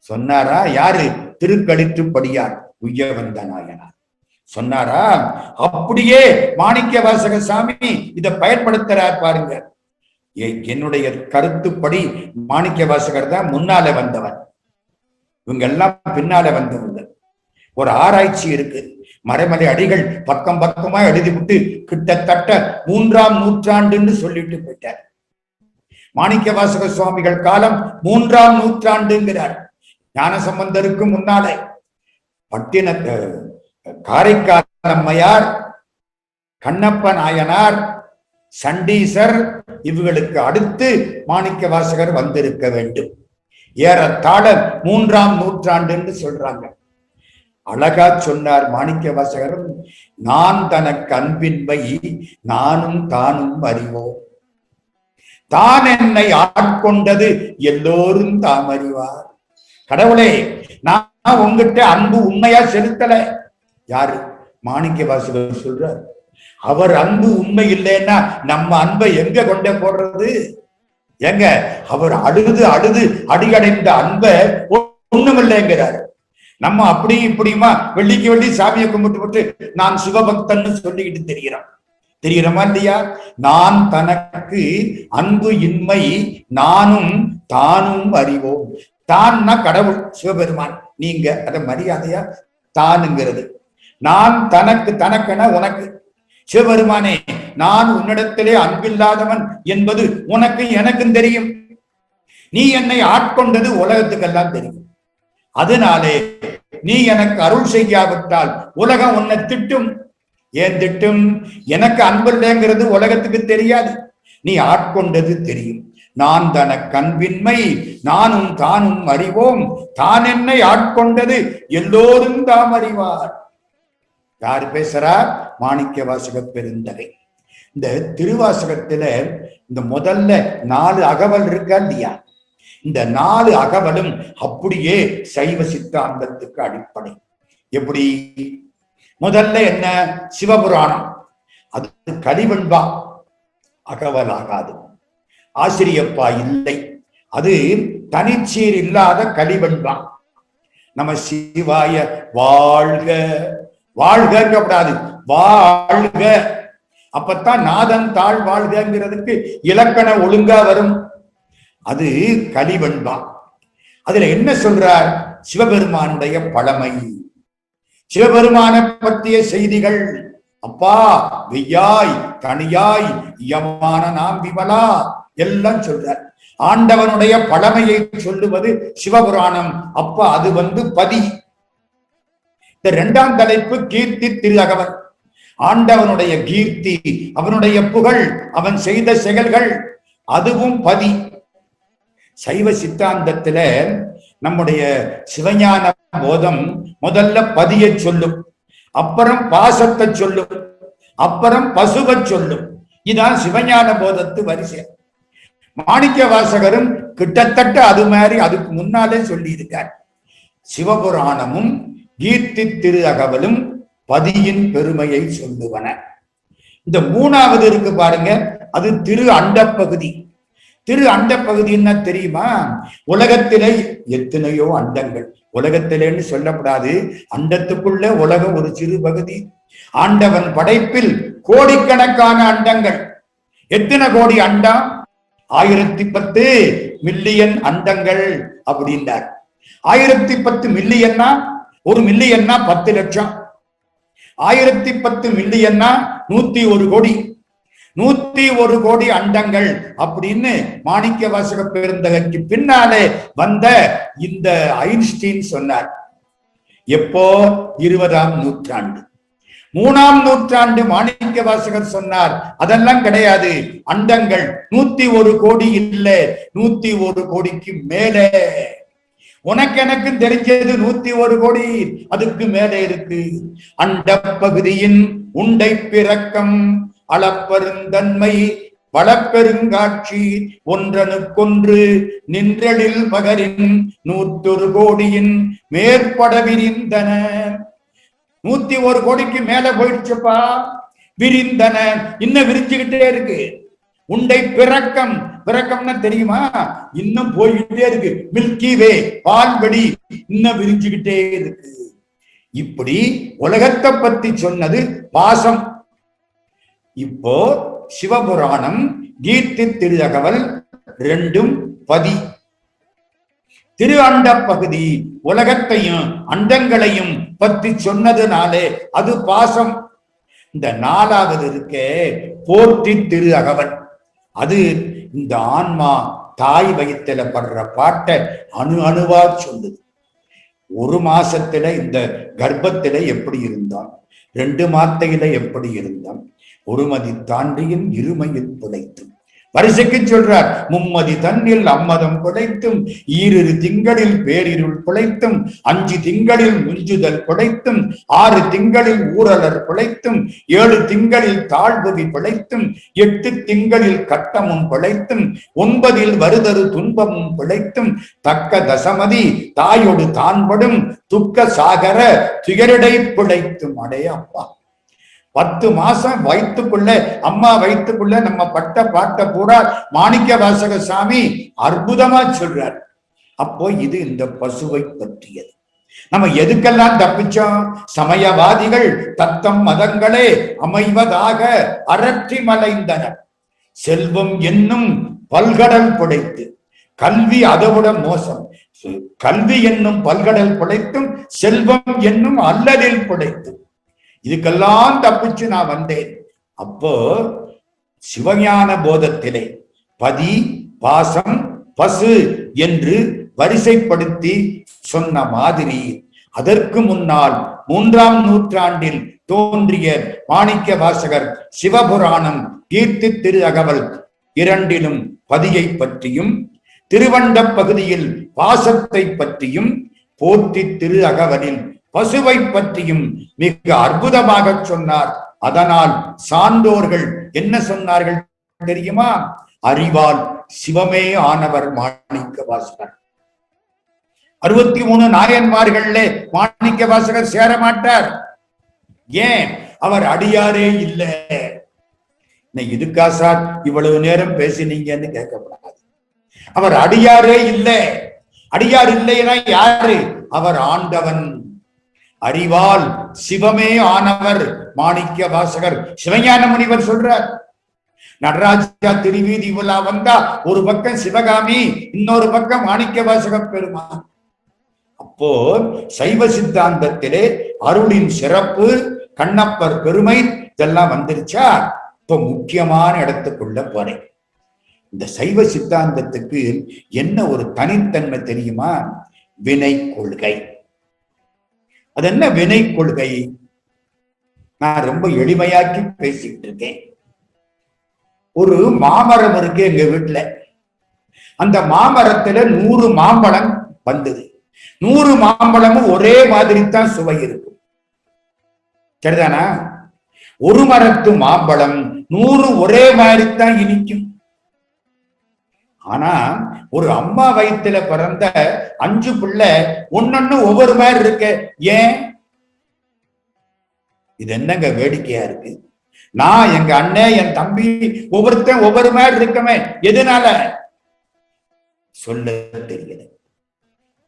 சொன்னாரா? யாரு? திருக்களிற்றுப்படியார் உய்ய வந்த நாயனார் சொன்னாரா? அப்படியே மாணிக்க வாசக சாமி இதை பயன்படுத்துறார் பாருங்க. என்னுடைய கருத்துப்படி மாணிக்க வாசகர் தான் முன்னால வந்தவர், இவங்க எல்லாம் பின்னால வந்தவங்க. ஒரு ஆராய்ச்சி இருக்கு. மறைமலை அடிகள் பக்கம் பக்கமா எழுதிவிட்டு கிட்டத்தட்ட 3ஆம் நூற்றாண்டுன்னு சொல்லிட்டு போயிட்டார். மாணிக்க வாசக சுவாமிகள் காலம் 3ஆம் நூற்றாண்டுங்கிறார். ஞானசம்பந்தருக்கு முன்னாலே காரைக்கால் அம்மையார், கண்ணப்ப நாயனார், சண்டீசர், இவர்களுக்கு அடுத்து மாணிக்க வாசகர் வந்திருக்க வேண்டும். ஏறத்தாழ 3ஆம் நூற்றாண்டுன்னு சொல்றாங்க. அழகா சொன்னார் மாணிக்க வாசகரும். நான் தனக்கு அன்பின்மை நானும் தானும் அறிவோம், தான் என்னை ஆட்கொண்டது எல்லோரும் தாம் அறிவார். கடவுளே, நான் உங்ககிட்ட அன்பு உண்மையா செலுத்தல. யாரு? மாணிக்க வாசகர் சொல்றார். அவர் அன்பு உண்மை இல்லைன்னா நம்ம அன்பை எங்க கொண்டே போடுறது? எங்க அவர் அழுது அழுது அடியடைந்த அன்பை ஒண்ணுமில்லைங்கிறார். நம்ம அப்படி இப்படியுமா வெள்ளிக்கு வெள்ளி சாமியை கும்பிட்டு போட்டு நான் சிவபக்தன்னு சொல்லிக்கிட்டு தெரிகிறோமா இல்லையா? நான் தனக்கு அன்பு இன்மை நானும் தானும் அறிவோம். தான்னா கடவுள் சிவபெருமான், நீங்க அத மரியாதையா தானுங்கிறது. நான் தனக்கு, தனக்கென உனக்கு. சிவபெருமானே, நான் உன்னிடத்திலே அன்பில்லாதவன் என்பது உனக்கு எனக்கும் தெரியும். நீ என்னை ஆட்கொண்டது உலகத்துக்கெல்லாம் தெரியும். அதனாலே நீ எனக்கு அருள் செய்யாவிட்டால் உலகம் உன்னை திட்டும். ஏன் திட்டும்? எனக்கு அன்பில்லைங்கிறது உலகத்துக்கு தெரியாது, நீ ஆட்கொண்டது தெரியும். நான் தனக்கு அன்பின்மை நானும் தானும் அறிவோம், தான் என்னை ஆட்கொண்டது எல்லோரும் தாம் அறிவார். யார் பேசுறார்? மாணிக்க வாசக பெருந்தகை. இந்த திருவாசகத்துல இந்த முதல்ல 4 அகவல் இருக்கா இல்லையா? இந்த 4 அகவலும் அப்படியே சைவ சித்தாந்தத்துக்கு அடிப்படை. எப்படி? முதல்ல என்ன? சிவபுராணம். அது கலிவெண்பா, அகவல் ஆகாது. ஆசிரியப்பா இல்லை, அது தனிச்சீர் இல்லாத கலிவெண்பா. நம சிவாய வாழ்க. வாழ்கப்படாது, வாழ்க. அப்பத்தான் நாதன் தாழ் வாழ்கிறதுக்கு இலக்கண ஒழுங்கா வரும். அது கலிவன்பா. அதுல என்ன சொல்றார்? சிவபெருமானுடைய பழமை, சிவபெருமான பற்றிய செய்திகள். அப்பா வெய்யாய் தனியாய் யமான நாம் விமலா எல்லாம் சொல்றார். ஆண்டவனுடைய பழமையை சொல்லுவது சிவபுராணம். அப்பா அது பதி. இந்த இரண்டாம் தலைப்பு கீர்த்தி திரு அகவல். ஆண்டவனுடைய கீர்த்தி, அவனுடைய புகழ், அவன் செய்த செயல்கள், அதுவும் பதி. சைவ சித்தாந்தத்துல நம்முடைய சிவஞான போதம் முதல்ல பதியை சொல்லும், அப்புறம் பாசத்தை சொல்லும், அப்புறம் பசுவை சொல்லும். இதான் சிவஞான போதத்து வரிசை. மாணிக்க வாசகரும் கிட்டத்தட்ட அது மாதிரி அதுக்கு முன்னாலே சொல்லி இருக்கார். சிவபுராணமும் கீர்த்தி திரு அகவலும் பதியின் பெருமையை சொல்லுவன. இந்த மூணாவது இருக்கு பாருங்க, அது திரு அண்ட பகுதி. திரு அண்ட பகுதின்னா தெரியுமா? உலகத்திலே எத்தனையோ அண்டங்கள். உலகத்திலேன்னு சொல்லப்படாது, அண்டத்துக்குள்ள உலகம் ஒரு சிறு பகுதி. ஆண்டவன் படைப்பில் கோடிக்கணக்கான அண்டங்கள். எத்தனை கோடி அண்டம்? 1010 மில்லியன் அண்டங்கள் அப்படின்றார். 1010 மில்லியன்னா, ஒரு மில்லியன்னா 10 லட்சம். 1010 மில்லியன்னா 101 கோடி. 101 கோடி அண்டங்கள் அப்படின்னு மாணிக்க வாசக பெருந்தகைக்கு பின்னாலே வந்த இந்த ஐன்ஸ்டீன் சொன்னார். எப்போ? 20ஆம் நூற்றாண்டு. 3ஆம் நூற்றாண்டு மாணிக்க வாசகர் சொன்னார், அதெல்லாம் கிடையாது, அண்டங்கள் 101 கோடி இல்லை, 101 கோடிக்கு மேலே. உனக்கு எனக்கு தெரிஞ்சது 101 கோடி, அதுக்கு மேலே இருக்கு. அண்ட பகுதியின் உண்டை பிறக்கம் அளப்பெருந்தன்மை வளப்பெருங்காட்சி ஒன்றனுக்கொன்று நின்றலில் பகரின் 101 கோடியின் மேற்பட விரிந்தன. 101 கோடிக்கு மேல போயிடுச்சுப்பா, விரிந்தன, இன்னும் விரிச்சுக்கிட்டே இருக்கு. உண்டை பிறக்கம், பிறக்கம்னா தெரியுமா? இன்னும் போய்கிட்டே இருக்கு. மில்கி வே, பால்வெளி, இன்னும் விரிஞ்சுக்கிட்டே இருக்கு. இப்படி உலகத்தை பத்தி சொன்னது பாசம். இப்போ சிவபுராணம் கீர்த்தி திரு அகவல் ரெண்டும் பதி. திரு அண்ட பகுதி உலகத்தையும் அண்டங்களையும் பத்தி சொன்னதுனாலே அது பாசம். இந்த 4வது இருக்கே போற்றி திரு அகவல், அது இந்த ஆன்மா தாய் வயிற்றுல படுற பாட்டை அணுவா சொல்லுது. 1 மாசத்துல இந்த கர்ப்பத்தில எப்படி இருந்தான், 2 மாத்தையில எப்படி இருந்தான், 1 மதி தாண்டியின் இருமையில் பிழைத்தும். வரிசைக்கு சொல்றார், 3 தன்னில் அம்மதம் பிழைத்தும், 2 திங்களில் பேரிருள் பிழைத்தும், 5 திங்களில் முஞ்சுதல் பிழைத்தும், 6 திங்களில் ஊரலர் பிழைத்தும், 7 திங்களில் தாழ்வுவி பிழைத்தும், 8 திங்களில் கட்டமும் பிழைத்தும், 9 வருதரு துன்பமும் பிழைத்தும், தக்க தசமதி தாயோடு தான்படும் துக்க சாகர துயரடை பிழைத்தும். அடைய அப்பா, 10 மாசம் வயிற்றுக்குள்ள, அம்மா வயிற்றுக்குள்ள நம்ம பட்ட பாட்டை பூரா மாணிக்க வாசக சாமி அற்புதமா சொல்றார். அப்போ இது இந்த பசுவை பற்றியது. நம்ம எதுக்கெல்லாம் தப்பிச்சோம்? சமயவாதிகள் தத்தம் மதங்களே அமைவதாக அரற்றி மலைந்தனர். செல்வம் என்னும் பல்கடல் புடைத்து, கல்வி அதோட மோசம். கல்வி என்னும் பல்கடல் புடைத்தும் செல்வம் என்னும் அல்லலில் புடைத்தும். இதுக்கெல்லாம் தப்பிச்சு நான் வந்தேன். அப்போ சிவஞான போதத்திலே பதி, பாசம், பசு என்று வரிசைப்படுத்தி சொன்ன மாதிரி, அதற்கு முன்னால் 3ஆம் நூற்றாண்டில் தோன்றிய மாணிக்க வாசகர் சிவபுராணம் கீர்த்தி திரு அகவல் இரண்டிலும் பதியை பற்றியும், திருவண்ட பகுதியில் பாசத்தை பற்றியும், போற்றி திரு அகவலில் பசுவை பற்றியும் மிக அற்புதமாக சொன்னார். அதனால் சான்றோர்கள் என்ன சொன்னார்கள் தெரியுமா? அறிவால் சிவமே ஆனவர் மாணிக்க வாசகர். 63 நாயன்மார்கள்ல மாணிக்க வாசகர் சேர மாட்டார். ஏன்? அவர் அடியாரே இல்லை. இதுக்கா சார் இவ்வளவு நேரம் பேசினீங்கன்னு கேட்கப்படாது. அவர் அடியாரே இல்லை. அடியார் இல்லைன்னா யாரு? அவர் ஆண்டவன். அறிவால் சிவமே ஆனவர் மாணிக்க வாசகர் சிவஞான முனிவர் சொல்றார். நடராஜா திருவீதி உலா வந்தா ஒரு பக்கம் சிவகாமி, இன்னொரு பக்கம் மாணிக்க வாசக பெருமான். அப்போ சைவ சித்தாந்தத்திலே அருளின் சிறப்பு, கண்ணப்பர் பெருமை இதெல்லாம் வந்துருச்சா? இப்ப முக்கியமான இடத்துக்குள்ள போறேன். இந்த சைவ சித்தாந்தத்துக்கு என்ன ஒரு தனித்தன்மை தெரியுமா? வினை கொள்கை. அது என்ன வினை கொள்கை? நான் ரொம்ப எளிமையாக்கி பேசிக்கிட்டு இருக்கேன். ஒரு மாமரம் இருக்கு எங்க வீட்டுல. அந்த மாமரத்துல 100 மாம்பழம் வந்தது. 100 மாம்பழமும் ஒரே மாதிரி தான் சுவை இருக்கும், சரிதானா? ஒரு மரத்து மாம்பழம் 100 ஒரே மாதிரி தான் இனிக்கும். ஆனா ஒரு அம்மா வயிற்றுல பிறந்த 5 பிள்ளை ஒன்னொன்னு ஒவ்வொரு மாதிரி இருக்கு. ஏன்? இது என்னங்க வேடிக்கையா இருக்கு? நான், எங்க அண்ணன், என் தம்பி ஒவ்வொருத்தன் ஒவ்வொரு மாதிரி இருக்கமே. எதனால? சொல்ல தெரியல.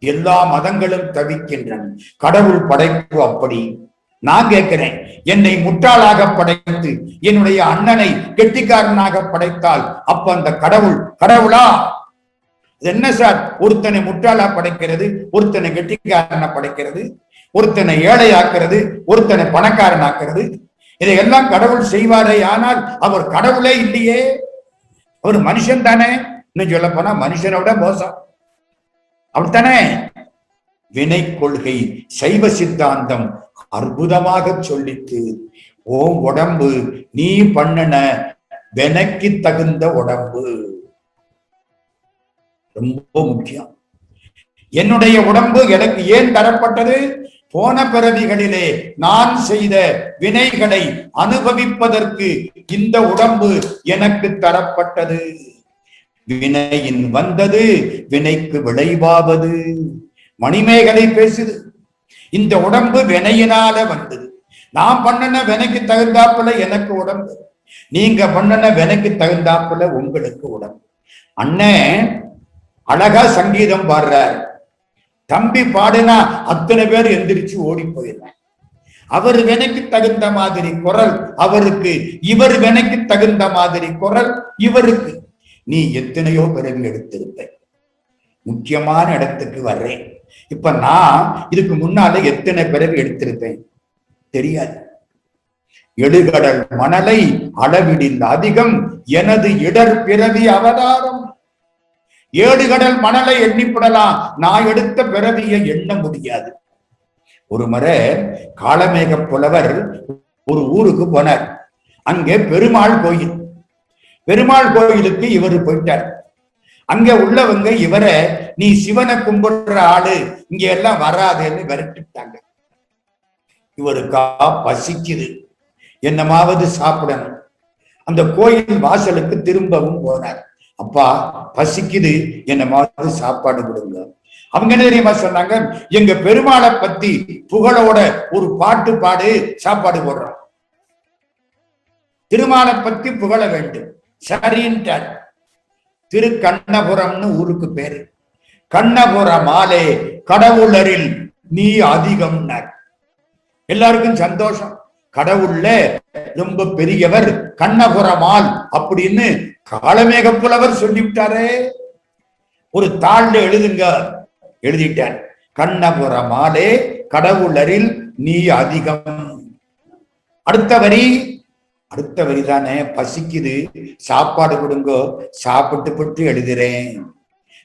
எல்லா மதங்களும் தவிக்கின்றன. கடவுள் படைப்பு அப்படி. நான் கேட்கிறேன், என்னை முட்டாளாக படைத்து என்னுடைய அண்ணனை கெட்டிக்காரனாக படைத்தால் அப்ப அந்த கடவுள் கடவுளா? என்ன சார், ஒருத்தனை முட்டாளா படைக்கிறது, ஒருத்தனை கெட்டிக்காரனை படைக்கிறது, ஒருத்தனை ஏழையாக்குறது, ஒருத்தனை பணக்காரனாக்குறது, இதையெல்லாம் கடவுள் செய்வாரே. ஆனால் அவர் கடவுளே இல்லையே, அவர் மனுஷன் தானே. இன்னும் சொல்ல போனா மனுஷனோட மோசம், அப்படித்தானே? வினை கொள்கை சைவ சித்தாந்தம் அற்புதமாக சொல்லிட்டு, ஓ உடம்பு நீ பண்ணன வினைக்கு தகுந்த உடம்பு ரொம்ப முக்கியம். என்னுடைய உடம்பு எனக்கு ஏன் தரப்பட்டது? போன பிறவிகளிலே நான் செய்த வினைகளை அனுபவிப்பதற்கு இந்த உடம்பு எனக்கு தரப்பட்டது. வினையின் வந்தது வினைக்கு விளைவாவது. மணிமேகலை பேசுது, இந்த உடம்பு வினையினால வந்தது. நான் பண்ணன வினைக்கு தகுந்தாப்புல எனக்கு உடம்பு, நீங்க பண்ணன வினைக்கு தகுந்தாப்புல உங்களுக்கு உடம்பு. அண்ணன் அழகா சங்கீதம் பாடுறார், தம்பி பாடுனா அத்தனை பேர் எந்திரிச்சு ஓடி போயிடுறாங்க. அவர் வினைக்கு தகுந்த மாதிரி குரல் அவருக்கு, இவர் வினைக்கு தகுந்த மாதிரி குரல் இவருக்கு. நீ எத்தனையோ பிறவி எடுத்திருப்ப. முக்கியமான இடத்துக்கு வர்றேன். இப்ப நான் இதுக்கு முன்னால எத்தனை பிறவி எடுத்திருப்பேன் தெரியாது. எழுகடல் மணலை அளவிடில் அதிகம் எனது இடர் பிறவி அவதாரம். 7 கடல் மணலை எண்ணிப்படலாம், நான் எடுத்த பிறவியை எண்ண முடியாது. ஒரு முறை காளமேக புலவர் ஒரு ஊருக்கு போனார். அங்கே பெருமாள் கோயில். பெருமாள் கோயிலுக்கு இவர் போயிட்டார். அங்க உள்ளவங்க இவரை, நீ சிவனை கும்பிடுற ஆளு, இங்க எல்லாம் வராதுன்னு விரட்டிட்டாங்க. இவருக்கா பசிக்குது, என்னமாவது சாப்பிடணும். அந்த கோயில் வாசலுக்கு திரும்பவும் போனார். அப்பா பசிக்குது, என்னமாவது சாப்பாடு கொடுங்க. அவங்க என்ன தெரியுமா சொன்னாங்க? எங்க பெருமாளை பத்தி புகழோட ஒரு பாட்டு பாடு, சாப்பாடு போடுறோம். திருமாலை பத்தி புகழ வேண்டும். சரின்ட்டார். திரு கண்ணபுரம்னு ஊருக்கு பேரு. கண்ணபுரமாலே கடவுளரில் நீ அதிகம்னார். எல்லாருக்கும் சந்தோஷம். கடவுள்ல ரொம்ப பெரியவர் கண்ணபுரமால் அப்படின்னு காளமேக புலவர் சொல்லிவிட்டாரே. ஒரு தாள்ல எழுதுங்க, எழுதிட்டார். கண்ணபுரமாலே கடவுளரில் நீ அதிகம். அடுத்த வரி தானே, பசிக்குது சாப்பாடு கொடுங்கோ, சாப்பிட்டு போட்டு எழுதுறேன்.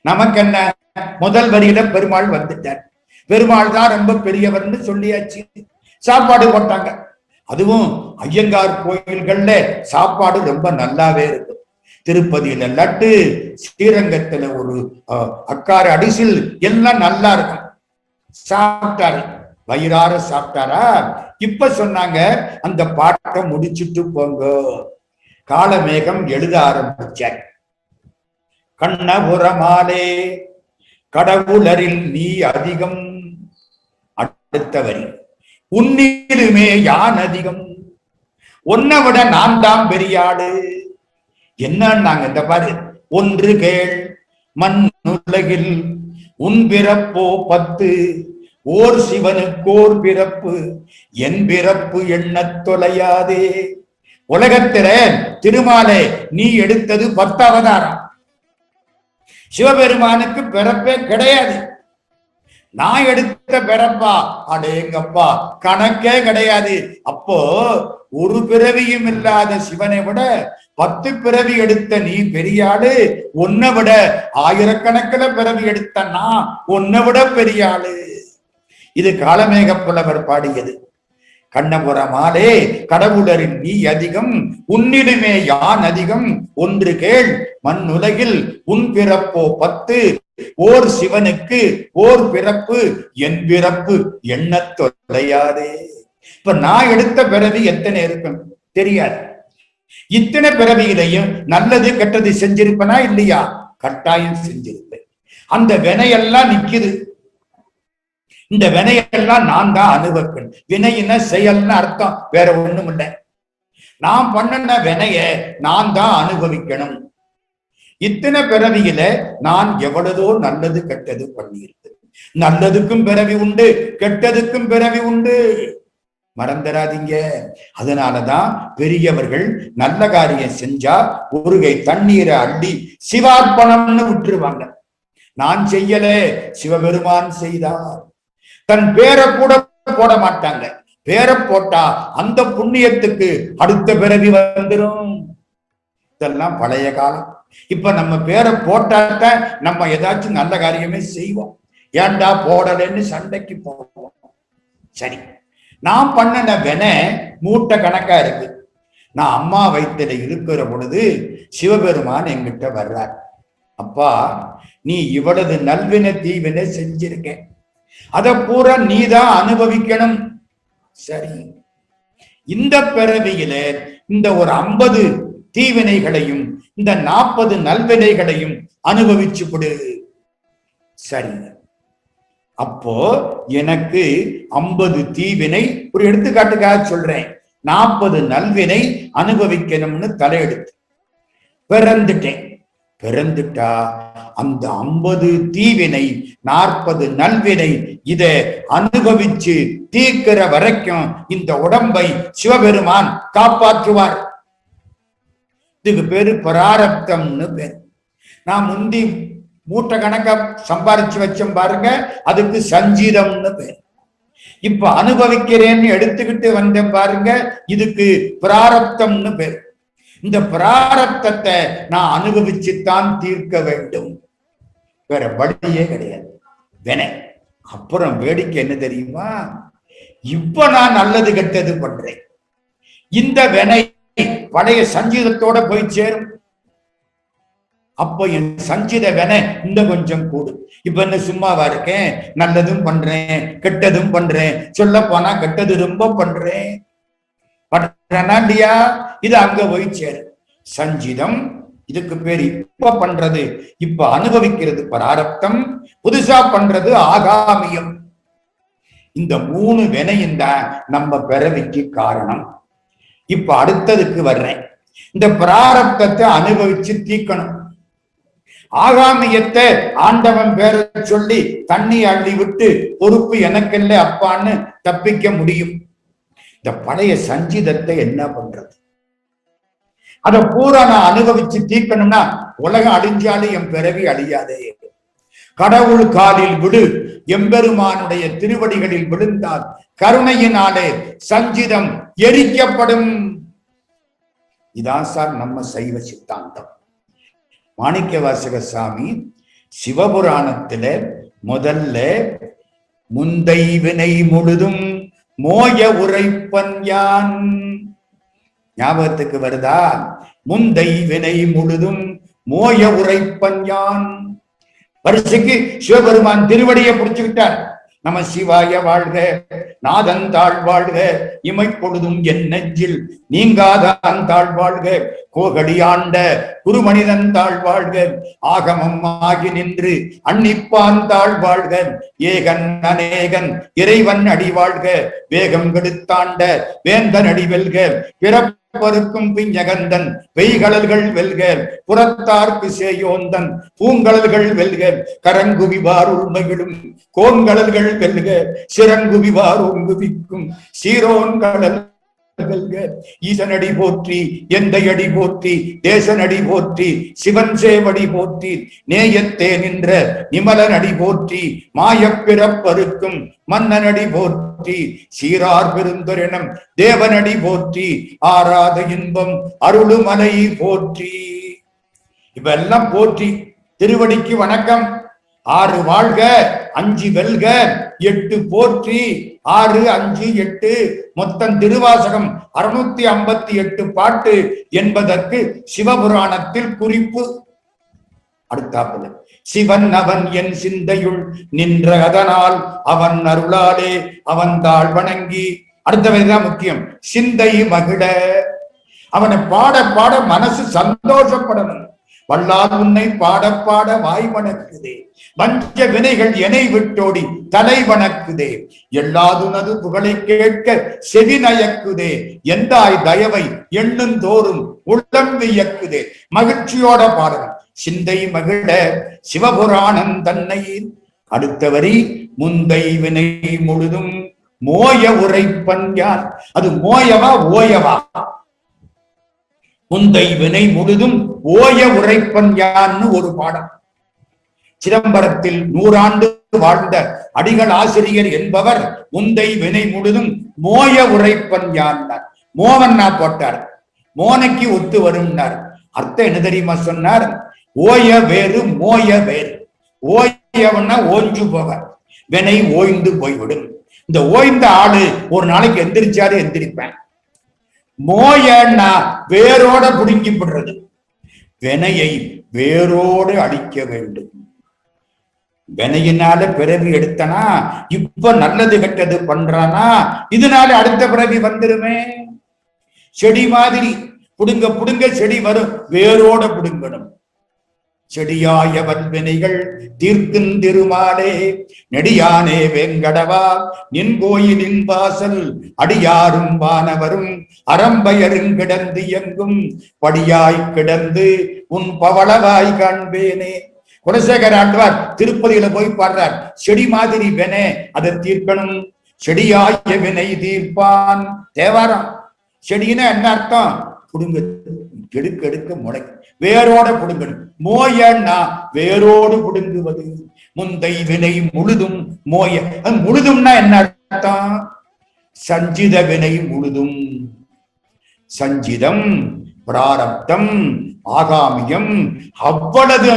நமக்கு என்ன, முதல் வரியில பெருமாள் வந்துட்டார். பெருமாள் தான் ரொம்ப பெரியவர்னு சொல்லியாச்சு. சாப்பாடு போட்டாங்க. அதுவும் ஐயங்கார் கோயில்கள்ல சாப்பாடு ரொம்ப நல்லாவே இருக்கும். திருப்பதியில லட்டு, ஸ்ரீரங்கத்துல ஒரு அக்கார அடிசில் எல்லாம் நல்லா இருக்கும். சாப்பிட்டாரு, வயிறார சாப்பிட்டாரா. இப்ப சொன்னாங்க, அந்த பாட்டை முடிச்சுட்டு போங்க. காளமேகம் எழுத ஆரம்பிச்சார். கண்ணபுரமாலே கடவுளரில் நீ அதிகம். அடுத்த வரி, உன்னிலுமே யான் அதிகம், உன்னை விட நான் தான் பெரியாடு. என்னன்னாங்க, இந்த பாரு, ஒன்று கேள் மண்ணுலகில் உன் பிறப்போ 10 ஓர் சிவனுக்கோர் பிறப்பு என் பிறப்பு எண்ணத் தொலையாதே. உலகத்தில திருமாலே நீ எடுத்தது 10 அவதாரம். சிவபெருமானுக்கு பிறப்பே கிடையாது. நான் எடுத்த பிறப்பா அடேங்கப்பா கணக்கே கிடையாது. அப்போ ஒரு பிறவியும் இல்லாத சிவனை விட 10 பிறவி எடுத்த நீ பெரியாளு, உன்னை விட ஆயிரக்கணக்கில் பிறவி எடுத்த நான் உன்னை விட பெரியாளு. இது காளமேக புலவர் பாடியது. கண்ணபுரமாலே கடவுளரின் நீ அதிகம், உன்னிடுமே யான் அதிகம், ஒன்று கேள் மண்ணுலகில் உன் பிறப்போ 10 ஓர் சிவனுக்கு ஓர் பிறப்பு என் பிறப்பு எண்ணத் தொலையாதே. இப்ப நான் எடுத்த பிறவி எத்தனை இருக்கும் தெரியாது. இத்தனை பிறவியிலையும் நல்லது கெட்டது செஞ்சிருப்பனா இல்லையா? கட்டாயம் செஞ்சிருப்பேன். அந்த வினையெல்லாம் நிக்குது. இந்த வினையெல்லாம் நான் தான் அனுபவிக்கணும். வினையின செயல்னு அர்த்தம், வேற ஒண்ணும் இல்லை. நான் பண்ணின வினைய நான் தான் அனுபவிக்கணும். இத்தனை பிறவியில நான் எவ்வளவோ நல்லது கெட்டது பண்ணியிருக்கேன். நல்லதுக்கும் பிறவி உண்டு, கெட்டதுக்கும் பிறவி உண்டு, மறந்துடாதீங்க. அதனாலதான் பெரியவர்கள் நல்ல காரியம் செஞ்சா ஒருகை தண்ணீரை அள்ளி சிவார்ப்பணம்னு விட்டுருவாங்க. நான் செய்யல, சிவபெருமான் செய்தார். தன் பேரை கூட போட மாட்டாங்க. பேரை போட்டா அந்த புண்ணியத்துக்கு அடுத்த பிறவி வந்துடும். இதெல்லாம் பழைய காலம். இப்ப நம்ம பேரை போட்டாட்ட நம்ம ஏதாச்சும் நல்ல காரியமே செய்வோம். ஏண்டா போடலன்னு சண்டைக்கு போவோம். சரி, நான் பண்ணின வென மூட்டை கணக்கா இருக்கு. நான் அம்மா வயிற்றுல இருக்கிற பொழுது சிவபெருமான் என்கிட்ட வர்றார். அப்பா, நீ இவ்வளவு நல்வின தீவின செஞ்சிருக்க, அதை பூரா நீதான் அனுபவிக்கணும். சரி, இந்த பிறவியில இந்த ஒரு 50 தீவினைகளையும் இந்த 40 நல்வினைகளையும் அனுபவிச்சு கொடு. சரி, அப்போ எனக்கு 50 தீவினை, ஒரு எடுத்துக்காட்டுக்காக சொல்றேன், 40 நல்வினை அனுபவிக்கணும்னு தலையெடுத்து பிறந்துட்டேன். பிறந்துட்டா அந்த 50 தீவினை 40 நல்வினை இத அனுபவிச்சு தீர்க்கிற வரைக்கும் இந்த உடம்பை சிவபெருமான் காப்பாற்றுவார். இதுக்கு பேரு பிராரப்தம்னு பேர். நான் முந்தி மூட்டை கணக்கா சம்பாரிச்சு வச்சேன் பாருங்க, அதுக்கு சஞ்சீதம்னு பேர். இப்ப அனுபவிக்கிறேன்னு எடுத்துக்கிட்டு வந்தேன் பாருங்க, இதுக்கு பிராரப்தம்னு பேர். இந்த பிராரப்தத்தை நான் அனுபவிச்சுத்தான் தீர்க்க வேண்டும், வேற வழியே கிடையாது. வென அப்புறம் வேடிக்கை என்ன தெரியுமா? இப்ப நான் நல்லது கெட்டது பண்றேன். இந்த வெனை பழைய சஞ்சீதத்தோட போய் சேரும். அப்போ என் சஞ்சித வென இன்னும் கொஞ்சம் கூடும். இப்ப என்ன சும்மாவா இருக்கேன்? நல்லதும் பண்றேன், கெட்டதும் பண்றேன். சொல்ல போனா கெட்டது ரொம்ப பண்றேன். இது அங்க போய் சேரும். சஞ்சிதம், இதுக்கு பேர் இப்ப பண்றது, இப்ப அனுபவிக்கிறது பிராரப்தம். புதுசா பண்றது ஆகாமியம். இந்த 3 வினையும் தான் நம்ம பிறவிக்கு காரணம். இப்ப அடுத்ததுக்கு வர்றேன். இந்த பிராரப்தத்தை அனுபவிச்சு தீக்கணும். ஆகாமியத்தை ஆண்டவன் பேரை சொல்லி தண்ணி அள்ளி விட்டு பொறுப்பு எனக்கல்ல அப்பான்னு தப்பிக்க முடியும். இந்த பழைய சஞ்சிதத்தை என்ன பண்றது? அதை பூரா நான் அனுபவிச்சு தீர்க்கணும்னா உலகம் அழிஞ்சாலும் என் பிறவி அழியாதே. கடவுள் காலில் விடு, எம்பெருமானுடைய திருவடிகளில் விழுந்தால் கருணையினாலே சஞ்சிதம் எரிக்கப்படும். இதான் சார் நம்ம சைவ சித்தாந்தம். மாணிக்கவாசக சாமி சிவபுராணத்துல முதல்ல முந்தை வினை முழுதும் மோய உரைப்பன் யான். ஞாபகத்துக்கு வருதா? முந்தை வினை முழுதும் மோய உரைப்பன் யான். வரிசைக்கு சிவபெருமான் திருவடியை புடிச்சுக்கிட்டார். நம சிவாய வாழ்க, நாதன் தாழ் வாழ்க, இமை பொழுதும் என் நெஞ்சில் நீங்காதான் தாழ் வாழ்க, கோகடியாண்ட குருமனிதன் தாழ் வாழ்க, ஆகமம் ஆகி நின்று அன்னிப்பான் தாழ் வாழ்க, ஏகன் அநேகன் இறைவன் அடி வாழ்க, வேகம் கெடுத்தாண்ட வேந்தன் அடி வெல்க, பிறப்பருக்கும் பிஞ்சகந்தன் பெய்கடல்கள் வெல்க, புறத்தார்க்கு சேயோந்தன் பூங்கடல்கள் வெல்க, கரங்குவிவார் உண்மைகளும் கோன்கடல்கள் வெல்க, சிறங்குவிவார் ஒங்குவிக்கும் சீரோன்கடல் வெல்க, ஈசனடி போற்றி எந்தையடி போற்றி தேசனடி போற்றி சிவன் சேவடி போற்றி, நேயத்தே நின்ற நிமலனடி போற்றி, மாயப்பிறப்பருக்கும் மன்னனடி போற்றி, சீரார் பெருந்தொரினம் தேவனடி போற்றி, ஆராத இன்பம் அருளுமலை போற்றி. இவெல்லாம் போற்றி. திருவடிக்கு வணக்கம். 6 வாழ்க, 5 வெல்க, 8 போற்றி, 6, 5, 8 மொத்தம் திருவாசகம் 658 பாட்டு என்பதற்கு சிவபுராணத்தில் குறிப்பு. அடுத்தாப்புல சிவன் அவன் என் சிந்தையுள் நின்ற அதனால் அவன் அருளாலே அவன் தாழ் வணங்கி. அடுத்தவைதான் முக்கியம். சிந்தை மகிழ, அவனை பாட பாட மனசு சந்தோஷப்படணும். வல்லால் உன்னை பாட பாட வாய் வணக்குதே, வஞ்ச வினைகள் எனை விட்டோடி தலை வணக்குதே, எல்லாதுனது புகழை கேட்க செவி நயக்குதே, எந்தாய் தயவை எண்ணும் தோறும் உள்ளம் வியக்குதே. மகிழ்ச்சியோட பாடணும். சிந்தை மகிழ சிவபுராணம் தன்னை. அடுத்த வரி முந்தை வினை முழுதும் மோய உரைப்பன் யான். அது மோயவா ஓயவா? முந்தை வினை முழுதும் ஓய உரைப்பன் யான்னு ஒரு பாடம். சிதம்பரத்தில் 100 ஆண்டு வாழ்ந்த அடிகள் ஆசிரியர் என்பவர் முந்தை வினை முழுதும் மோய உரைப்பன் யான்னார். மோவன்னா போட்டார், மோனைக்கு ஒத்து வரும்னார். அர்த்தம் என்ன தெரியுமா சொன்னார்? ஓய வேறு மோய வேறு. ஓயவன்னா ஓய்ஞ்சு போக, வினை ஓய்ந்து போய்விடும். இந்த ஓய்ந்த ஆளு ஒரு நாளைக்கு எந்திரிச்சாரு எந்திரிப்பேன். மோயன்னா வேரோட புடுங்கி விடுறது. வினையை வேரோடு அழிக்க வேண்டும். வினையினால பிறவி எடுத்தனா, இப்ப நல்லது கெட்டது பண்றானா, இதனால அடுத்த பிறவி வந்துருமே. செடி மாதிரி புடுங்க புடுங்க செடி வரும், வேரோட புடுங்கணும். செடியாய வல்வினைகள் தீர்க்கும் திருமாலே, நெடியானே வேங்கடவா நின் கோயிலின் வாசல், அடியாரும் வானவரும் அறம்பயரும் கிடந்து எங்கும் படியாய் கிடந்து உன் பவளவாய் காண்பேனே. குலசேகர ஆழ்வார் திருப்பதியில போய் பாடுறார். செடி மாதிரி வினை, அதை தீர்க்கணும். செடியாய வினை தீர்ப்பான். தேவாரம். செடின்னா என்ன அர்த்தம்? புடுங்க, எடுக்க எடுக்க முளை, வேரோட புடுங்கணும். மோயன்னா வேரோடு புடுங்குவது. முந்தை வினை முழுதும் மோய. முழுதும்னா என்ன அர்த்தம்? சஞ்சித வினை முழுதும். சஞ்சிதம், பிராரப்தம், ஆகாமியம், அவ்வளவு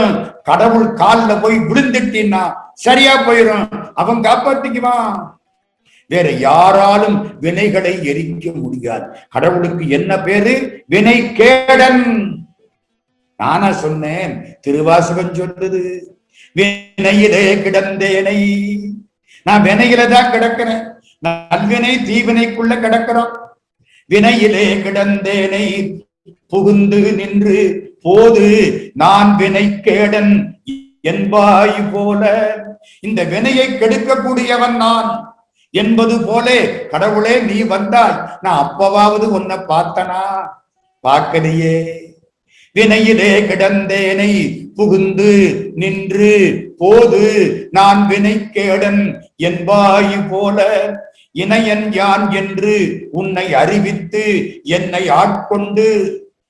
கடவுள் காலில் போய் விழுந்துட்டீன்னா சரியா போயிடும். அவன் காப்பாத்திக்குவான். வேற யாராலும் வினைகளை எரிக்க முடியாது. கடவுளுக்கு என்ன பேரு? வினை கேடன். நானா சொன்னேன், திருவாசகம் சொல்லுது. வினையிலே கிடந்தேனை. நான் வினையில தான் கிடக்கிறேன். நல்வினை தீவினைக்குள்ள கிடக்கிறோம். வினையிலே கிடந்தேனை புகுந்து நின்று போது நான் வினை கேடன் என்பாய் போல. இந்த வினையை கெடுக்கக்கூடியவன் நான் என்பது போலே, கடவுளே நீ வந்தாய், நான் அப்பவாவது உன்னை பார்த்தனா? பார்க்கலையே. வினையிலே கிடந்தேனை புகுந்து நின்று போது நான் வினை கேடன் என்பாய் போல. இணையன் யான் என்று உன்னை அறிவித்து என்னை ஆட்கொண்டு.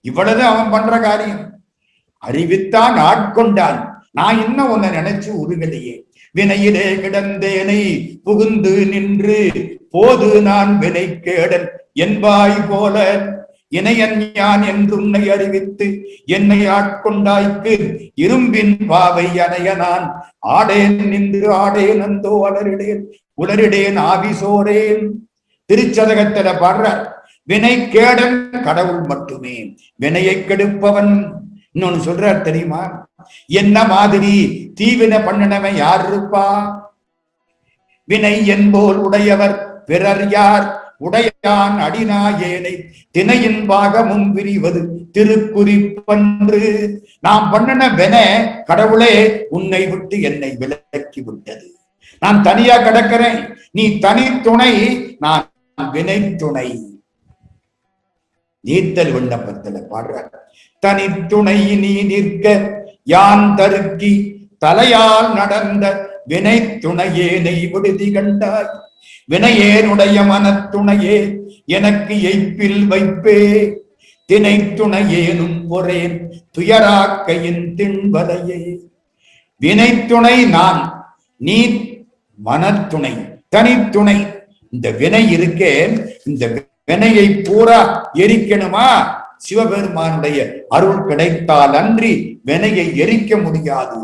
இவ்வளவு அவன் பண்ற காரியம். அறிவித்தான், ஆட்கொண்டான். நான் இன்னும் உன்னை நினைச்சு உருகலையே. வினையிலே கிடந்தேனை புகுந்து நின்று போது நான் வினை கேடன் என்பாய் போல. இணையன் யான் என்று உன்னை அறிவித்து என்னை ஆட்கொண்டாய்க்கு இரும்பின் பாவை அணைய நான் ஆடேன் நின்று ஆடேன் அந்தோ அலரிடேன் உலரிடேன் ஆவிசோரேன். திருச்சதகத்தில பாடுற வினை கேடன் கடவுள் மட்டுமே. வினையை கெடுப்பவன் இன்னொன்னு சொல்றார் தெரியுமா? என்ன மாதிரி தீவினை பண்ணினவன் யார் இருப்பா? வினை என்போர் உடையவர் பிறர் யார்? உடையான் அடிநாயேனை திணையின் பாகமும் விரிவது திருக்குறிப்பன்று. நாம் பண்ணின வென கடவுளே உன்னை விட்டு என்னை விலக்கி விட்டது. நான் தனியா கிடக்கிறேன், நீ தனி துணை, நான் வினை துணை. நீத்தல் விண்ணப்பத்துல பாடுற தனித்துணை நீ நிற்க யான் தருக்கி தலையால் நடந்த வினை துணையேனை விடுதி கண்டாய். வினையேனுடைய மனத்துணையே எனக்கு எய்ப்பில் வைப்பே. திணை துணையேனும் பொறேன் துயராக்கையின் திண்வலையே. வினை துணை நான், நீ மனத்துணை, தனித்துணை. இந்த வினை இருக்கே, இந்த வினையை பூரா எரிக்கணுமா? சிவபெருமானுடைய அருள் கிடைத்தால் அன்றி வினையை எரிக்க முடியாது.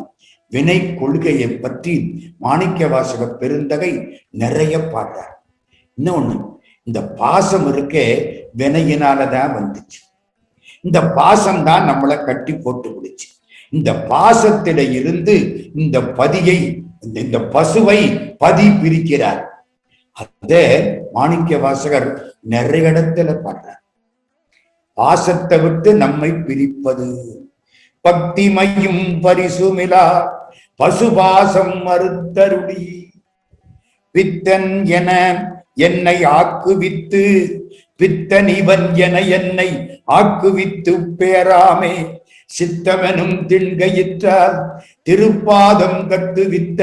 வினை கொள்கையை பற்றி மாணிக்கவாசக பெருந்தகை நிறைய பாடுறார். இன்னொன்னு, இந்த பாசம் இருக்கே வினையினாலதான் வந்துச்சு. இந்த பாசம் தான் நம்மளை கட்டி போட்டு விடுச்சு. இந்த பாசத்தில இருந்து இந்த பதியை, இந்த பசுவை பதி பிரிக்கிறார். அதே மாணிக்க வாசகர் நிறைய இடத்துல பாடுறார். பாசத்தை விட்டு நம்மை பிரிப்பது பக்திமையும் பரிசுமிலா பசுபாசம் மறுத்தருளி. பித்தன் என என்னை ஆக்குவித்து, பித்தன் இவன் என என்னை ஆக்குவித்து பேராமே. சித்தமெனும் திண்கையிற்றால் திருப்பாதம் கட்டுவித்த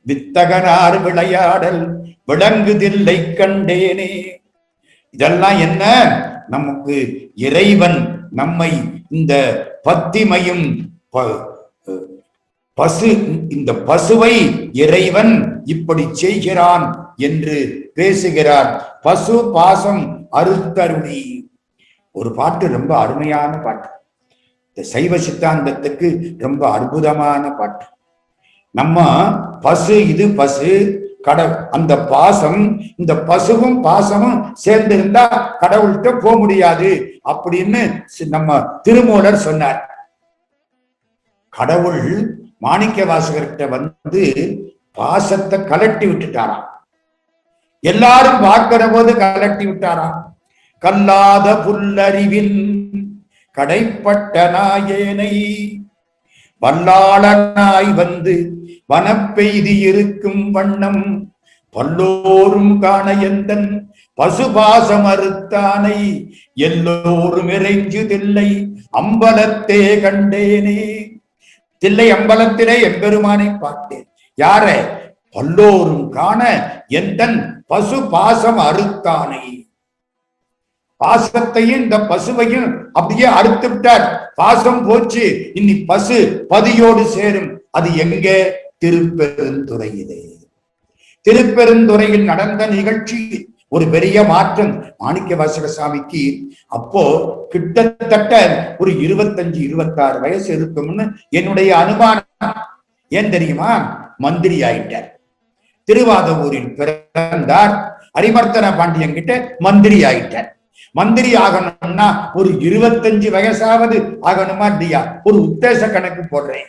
வித்தகனார் விளையாடல் விளங்குதில்லை கண்டேனே. இதெல்லாம் என்ன? நமக்கு இறைவன் நம்மை இந்த பத்திமையும் பசு, இந்த பசுவை இறைவன் இப்படி செய்கிறான் என்று பேசுகிறார். பசு பாசம் அறுத்தருளி. ஒரு பாட்டு ரொம்ப அருமையான பாட்டு, இந்த சைவ சித்தாந்தத்துக்கு ரொம்ப அற்புதமான பாட்டு. நம்ம பசு, இது பசு, அந்த பாசம், இந்த பசுவும் பாசமும் சேர்ந்து இருந்தா கடவுள்கிட்ட போக முடியாது அப்படின்னு நம்ம திருமூலர் சொன்னார். கடவுள் மாணிக்க வாசகர்கிட்ட வந்து பாசத்தை கலட்டி விட்டுட்டாராம். எல்லாரும் பார்க்கிற போது கலட்டி விட்டாராம். கல்லாத புல்லறிவில் கடைப்பட்ட நாயேனை வல்லாளனாய் வந்து வனப்பெய்தி இருக்கும் வண்ணம் பல்லோரும் காண எந்தன் பசுபாசம் அறுத்தானை எல்லோரும் இறைஞ்சு தில்லை அம்பலத்தே கண்டேனே. தில்லை அம்பலத்திலே எம்பெருமானை பார்த்தேன். யார? பல்லோரும் காண எந்தன் பசு பாசம் அறுத்தானை. பாசத்தையும் இந்த பசுவையும் அப்படியே அறுத்து விட்டார். பாசம் போச்சு, இனி பசு பதியோடு சேரும். அது எங்க? திருப்பெருந்துறையிலே. திருப்பெருந்துறையில் நடந்த நிகழ்ச்சி ஒரு பெரிய மாற்றம் மாணிக்க வாசக சாமிக்கு. அப்போ கிட்டத்தட்ட ஒரு 25-26 வயசு இருக்கும்னு என்னுடைய அனுமானம். ஏன் தெரியுமா? மந்திரி ஆயிட்டார். திருவாதவூரில் பிறந்தார். அரிமர்த்தன பாண்டியன் கிட்ட மந்திரி ஆயிட்டார். மந்திரி ஆகணும்னா ஒரு 25 வயசாவது ஆகணுமா இல்லையா? ஒரு உத்தேச கணக்கு போடுறேன்.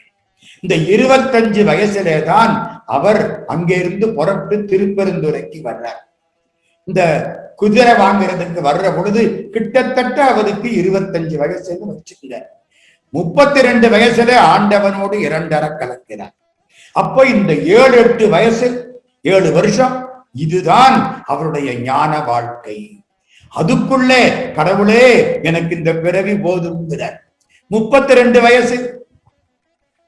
இந்த 25 வயசுலே தான் அவர் அங்கிருந்து புறப்பட்டு திருப்பெருந்துறைக்கு வர்றார். இந்த குதிரை வாங்குறதுக்கு வர்ற பொழுது கிட்டத்தட்ட அவருக்கு 25 வயசுன்னு வச்சுக்கல. 32 வயசுல ஆண்டவனோடு 2 கலக்கிறார். அப்ப இந்த 7-8 வயசு, 7 வருஷம், இதுதான் அவருடைய ஞான வாழ்க்கை. அதுக்குள்ளே கடவுளே எனக்கு இந்த பிறவி போதுங்கிறார். 32 வயசு.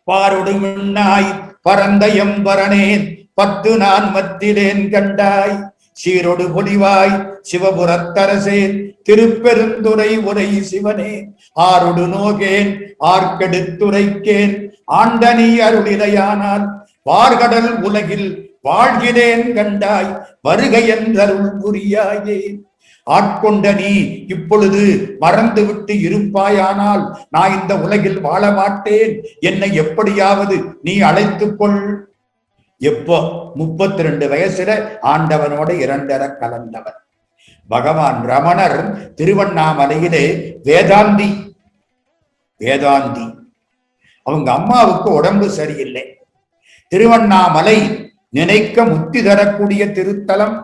பாரொடு முன்னாய் பரந்த எம்பரனேன் 10 நான் மத்திலேன் கண்டாய் சீரொடு பொலிவாய் சிவபுரத்தரசேன் திருப்பெருந்துறை உரை சிவனே ஆரொடு நோகேன் ஆர்க்கெடுத்துரைக்கேன் ஆண்டனி அருளிலையானால் வார்கடல் உலகில் வாழ்கிறேன் கண்டாய் வருகை என்றருள் புரியாயே. ஆட்கொண்ட நீ இப்பொழுது மறந்து விட்டு இருப்பாயானால் நான் இந்த உலகில் வாழ மாட்டேன். என்னை எப்படியாவது நீ அழைத்துக்கொள். எப்போ? 32 வயசுல ஆண்டவனோட 2 கலந்தவர். பகவான் ரமணர் திருவண்ணாமலையிலே வேதாந்தி. அவங்க அம்மாவுக்கு உடம்பு சரியில்லை. திருவண்ணாமலை நினைக்க முக்தி தரக்கூடிய திருத்தலம்.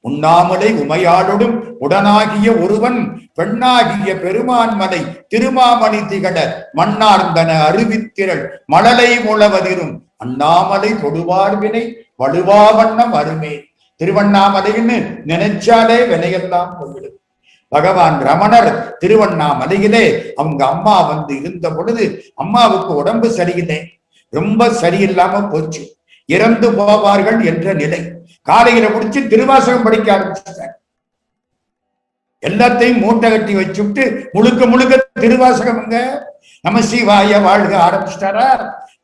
உண்ணாமலை உமையாளோடும் உடனாகிய ஒருவன் பெண்ணாகிய பெருமான்மலை திருமாமணி திகழ மண்ணார்ந்தன அருவித்திரள் மழலை முழவதிரும் அண்ணாமலை தொடுவார்வினை வலுவா வண்ணம் அருமே. திருவண்ணாமலைன்னு நினைச்சாலே வினையெல்லாம் போயிடும். பகவான் ரமணர் திருவண்ணாமலையிலே அவங்க அம்மா வந்து இருந்த பொழுது அம்மாவுக்கு உடம்பு சரியில்லை, ரொம்ப சரியில்லாம போச்சு, இறந்து போவார்கள் என்ற நிலை. காலையில முடிச்சு திருவாசகம் படிக்க ஆரம்பிச்சார். எல்லாத்தையும் மூட்டை கட்டி வச்சுட்டு முழுக்க முழுக்க திருவாசகம்ங்க நம சிவாய வாழ்க ஆரம்பிச்சிட்டாரா.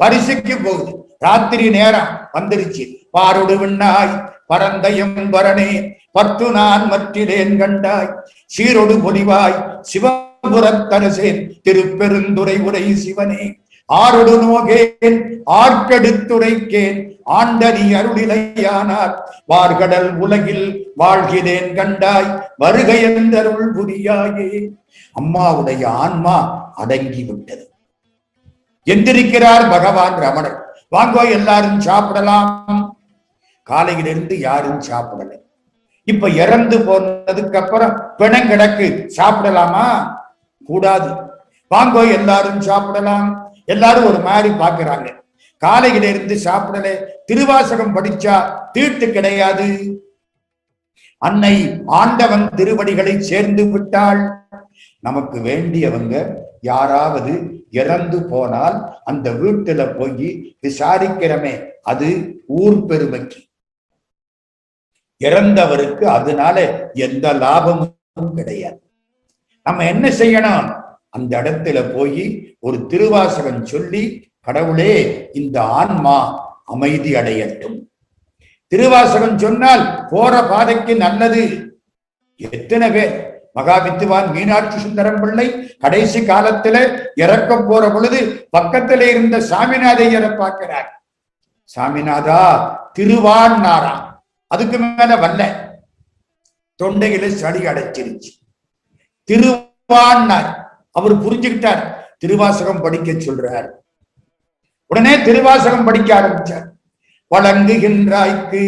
பரிசுக்கு போகுது. ராத்திரி நேரம் வந்துருச்சு. பாரொடு விண்ணாய் பரந்தயம் வரனே பத்து நான் மற்றிலேன் கண்டாய் சீரொடு பொலிவாய் சிவபுரத்தரசேன் திருப்பெருந்துரை உரை சிவனே ஆரொடு நோகேன் ஆர்க்கெடுத்துரைக்கேன் ஆண்டனி அருளிலையானார் வார்கடல் உலகில் வாழ்கிறேன் கண்டாய் வருகை என்றருள் புரியாயே. அம்மாவுடைய ஆன்மா அடங்கி விட்டது. எந்திருக்கிறார் பகவான் ரமணர். வாங்கோ எல்லாரும் சாப்பிடலாம். காலையிலிருந்து யாரும் சாப்பிடல. இப்ப இறந்து போனதுக்கு அப்புறம் பிணம் கிடக்கு, சாப்பிடலாமா? கூடாது. வாங்கோ எல்லாரும் சாப்பிடலாம். எல்லாரும் ஒரு மாதிரி பாக்குறாங்க. காலையிலிருந்து சாப்பிடல. திருவாசகம் படிச்சா தீட்டு கிடையாது. அன்னை ஆண்டவன் திருவடிகளை சேர்ந்து விட்டாள். நமக்கு வேண்டியவங்க யாராவது இறந்து போனால் அந்த வீட்டுல போய் விசாரிக்கிறமே, அது ஊர் பெருமைக்கு. இறந்தவருக்கு அதனால எந்த லாபமும் கிடையாது. நம்ம என்ன செய்யணும்? அந்த இடத்துல போய் ஒரு திருவாசகம் சொல்லி, கடவுளே இந்த ஆன்மா அமைதி அடையட்டும். திருவாசகம் சொன்னால் போற பாதைக்கு நல்லது. எத்தனை பேர் மகாவித்துவான் மீனாட்சி சுந்தரம் பிள்ளை கடைசி காலத்துல இறக்க போற பொழுது பக்கத்துல இருந்த சாமிநாதையரை பார்க்கிறார். சாமிநாதா திருவான்னாரா, அதுக்கு மேல வல்ல, தொண்டையில சளி அடைச்சிருச்சு. திருவான்னார். அவர் புரிஞ்சுக்கிட்டார், திருவாசகம் படிக்க சொல்றார். உடனே திருவாசகம் படிக்க ஆரம்பிச்சார். வழங்குகின்றாய்க்கு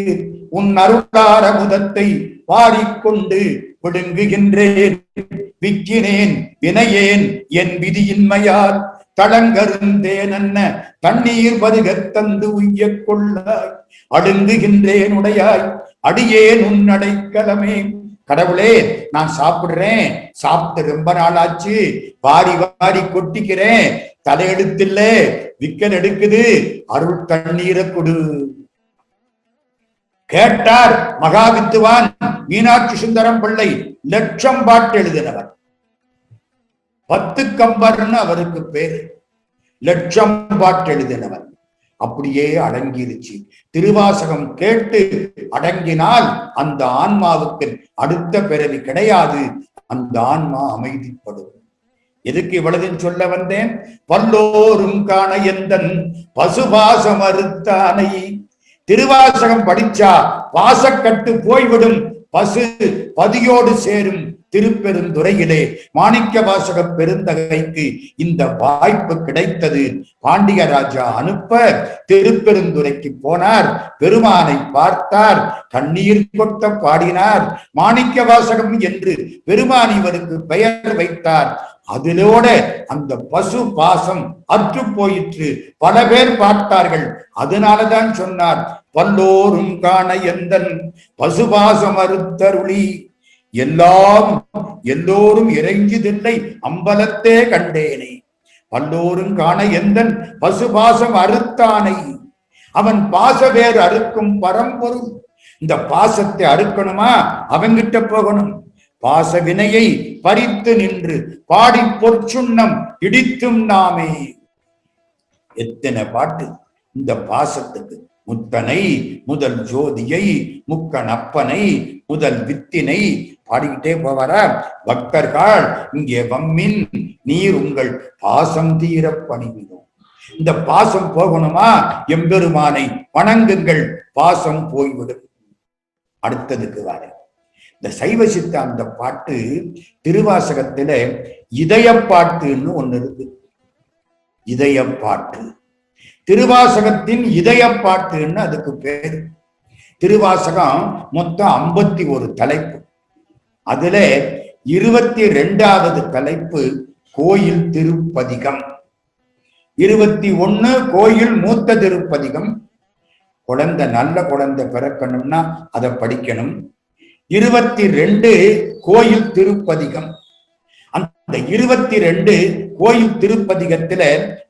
உன் அருளார முதத்தை வாரிக்கொண்டு விடுங்குகின்றேன் விக்கினேன் வினையேன் என் விதியின்மையால் தளங்கருந்தேன் அன்ன தண்ணீர் பருகத் தந்து உய்ய கொள்ளாய் அடுங்குகின்றேன் உடையாய் அடியேன் உன்னடைக்கலமே. கடவுளே நான் சாப்பிடுறேன், சாப்பிட்டு ரொம்ப நாளாச்சு, வாரி வாரி கொட்டிக்கிறேன், தலையெடுத்துல விக்கல் எடுக்குது, அருள் தண்ணீரை கொடு. கேட்டார் மகாவித்துவான் மீனாட்சி சுந்தரம் பிள்ளை. லட்சம் பாட்டு எழுதினவர். 10 கம்பர்னு அவருக்கு பேரு. லட்சம் பாட்டு எழுதினவர். அப்படியே அடங்கிருச்சு. திருவாசகம் கேட்டு அடங்கினால் அந்த ஆன்மாவுக்கு அடுத்த பிறவி கிடையாது. அந்த ஆன்மா அமைதிப்படும். எதுக்கு இவ்வளவு சொல்ல வந்தேன்? பல்லோரும் காண எந்தன் பசுபாசம் அறுத்தானை. திருவாசகம் படிச்சா வாசக்கட்டு போய்விடும், பசு பதியோடு சேரும். திருப்பெருந்துறையிலே மாணிக்க வாசக பெருந்தகைக்கு இந்த வாய்ப்பு கிடைத்தது. பாண்டிய ராஜா அனுப்ப திருப்பெருந்துறைக்கு போனார். பெருமானை பார்த்தார், கண்ணீர் கொட்ட பாடினார். மாணிக்க வாசகம் என்று பெருமான் இவருக்கு பெயர் வைத்தார். அதிலோட அந்த பசு பாசம் அற்று போயிற்று. பல பேர் பார்த்தார்கள். அதனாலதான் சொன்னார், பல்லோரும் காண எந்தன் பசுபாசம் அறுத்தருளி. எல்லோரும் இறைஞ்சுதில்லை அம்பலத்தே கண்டேனே. பல்லோரும் காண எந்தன் பசுபாசம் அறுத்தானை. அவன் பாச வேறு அறுக்கும் பரம்பொருள். இந்த பாசத்தை அறுக்கணுமா? அவங்கிட்ட போகணும். பாச வினையை பறித்து நின்று பாடி பொற்சுண்ணம் இடித்தும் நாமே. எத்தனை பாட்டு இந்த பாசத்துக்கு. முத்தனை முதல் ஜோதியை, முக்கணப்பனை முதல் வித்தினை பாடிக்கிட்டே போவார. பக்தர்கள் இங்கே வம்மின் நீர் உங்கள் பாசம் தீர பணிவிடும். இந்த பாசம் போகணுமா? எம்பெருமானை வணங்குங்கள், பாசம் போய்விடும். அடுத்ததுக்கு வர இந்த சைவ சித்தாந்த பாட்டு திருவாசகத்துல இதயப்பாட்டுன்னு ஒண்ணு இருக்கு. இதயப்பாட்டு திருவாசகத்தின் இதயப்பாட்டுன்னு அதுக்கு பேரு. திருவாசகம் மொத்தம் 51 தலைப்பு. அதுல 22வது தலைப்பு கோயில் திருப்பதிகம். 21 கோயில் மூத்த திருப்பதிகம். குழந்தை நல்ல குழந்தை பிறக்கணும்னா அதை படிக்கணும். 22 கோயில் திருப்பதிகம். அந்த 22 கோயில் திருப்பதிகத்துல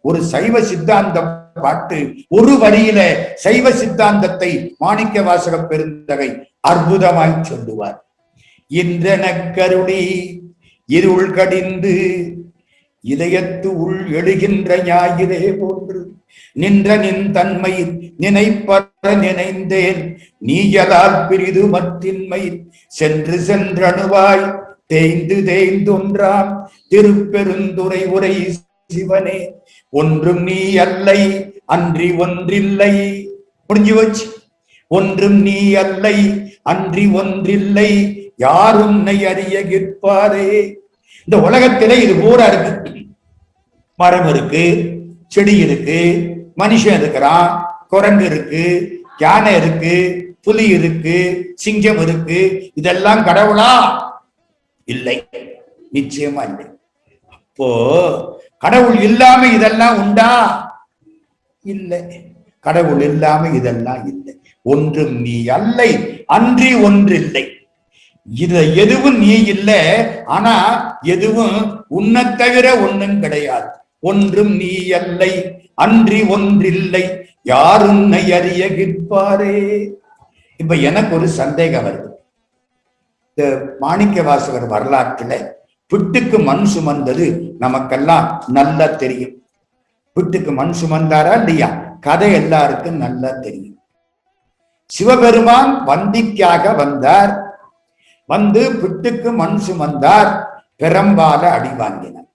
ஒரு சைவ சித்தாந்த பாட்டு, ஒரு வரியில சைவ சித்தாந்தத்தை மாணிக்க வாசக பெருந்தகை அற்புதமாய் சொல்லுவார். இன்றனக்கருளி இருள் கடிந்து இதயத்து உள் எழுகின்ற ஞாயிறே போன்று நின்ற நின் தன்மை நினைப்பற நினைந்தேன் நீயலால் பிரிது மற்றின்மை சென்று சென்றணுவாய் தேய்ந்து தேய்ந்தொன்றாம் திருப்பெருந்துரை உரை சிவனே ஒன்றும் நீ அல்லை அன்றி ஒன்றில்லை. முடிஞ்சு வச்சு. ஒன்றும் நீ அல்லை அன்றி ஒன்றில்லை யார் உன்னை அறிய கிற்பாரே. இந்த உலகத்திலே இது பூரா இருக்கு. மரம் இருக்கு, செடி இருக்கு, மனுஷன் இருக்கிறான், குரங்கு இருக்கு, யானை இருக்கு, புலி இருக்கு, சிங்கம் இருக்கு. இதெல்லாம் கடவுளா? இல்லை, நிச்சயமா இல்லை. அப்போ கடவுள் இல்லாம இதெல்லாம் உண்டா? இல்லை, கடவுள் இல்லாம இதெல்லாம் இல்லை. ஒன்றும் நீ அல்லை அன்றி ஒன்றில்லை. இது எதுவும் நீ இல்லை, ஆனா எதுவும் உன்னை தவிர ஒன்றும் கிடையாது. ஒன்றும் நீ அல்லை அன்றி ஒன்றில்லை யார் உன்னை அறிய கிற்பாரே. இப்ப எனக்கு ஒரு சந்தேகம் வருது. இந்த மாணிக்க வாசகர் வரலாற்றுல பிட்டுக்கு மண் சுமந்தது நமக்கெல்லாம் நல்லா தெரியும். பிட்டுக்கு மண் சுமந்தாரா இல்லையா? கதை எல்லாருக்கும் நல்லா தெரியும். சிவபெருமான் வந்திக்காக வந்தார். வந்து பிட்டுக்கு மண் சுமந்தார். பெரம்பால அடி வாங்கினார்.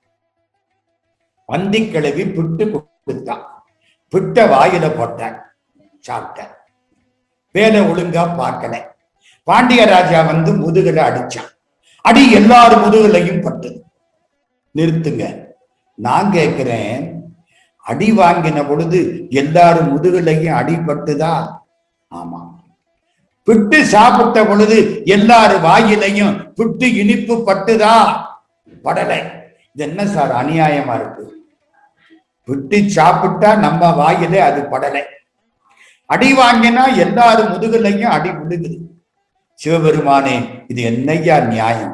வந்தி கிளவி பிட்டு கொடுத்தான். பிட்ட வாயில போட்டான், சாப்பிட்டார். வேலை ஒழுங்கா பார்க்கல. பாண்டிய ராஜா வந்து முதுகுல அடிச்சான். அடி எல்லாரும் முதுகுலையும் பட்டது. நிறுத்துங்க, நான் கேட்கிறேன், அடி வாங்கின பொழுது எல்லாரும் முதுகுலையும் அடிபட்டுதா? ஆமா. பிட்டு சாப்பிட்ட பொழுது எல்லாரும் வாயிலையும் பிட்டு இனிப்பு பட்டுதா? படலை. இது என்ன சார் அநியாயமா இருக்கு? பிட்டு சாப்பிட்டா நம்ம வாயிலே அது படலை, அடி வாங்கினா எல்லாரும் முதுகுலையும் அடி விழுகுது. சிவபெருமானே, இது என்னையா நியாயம்?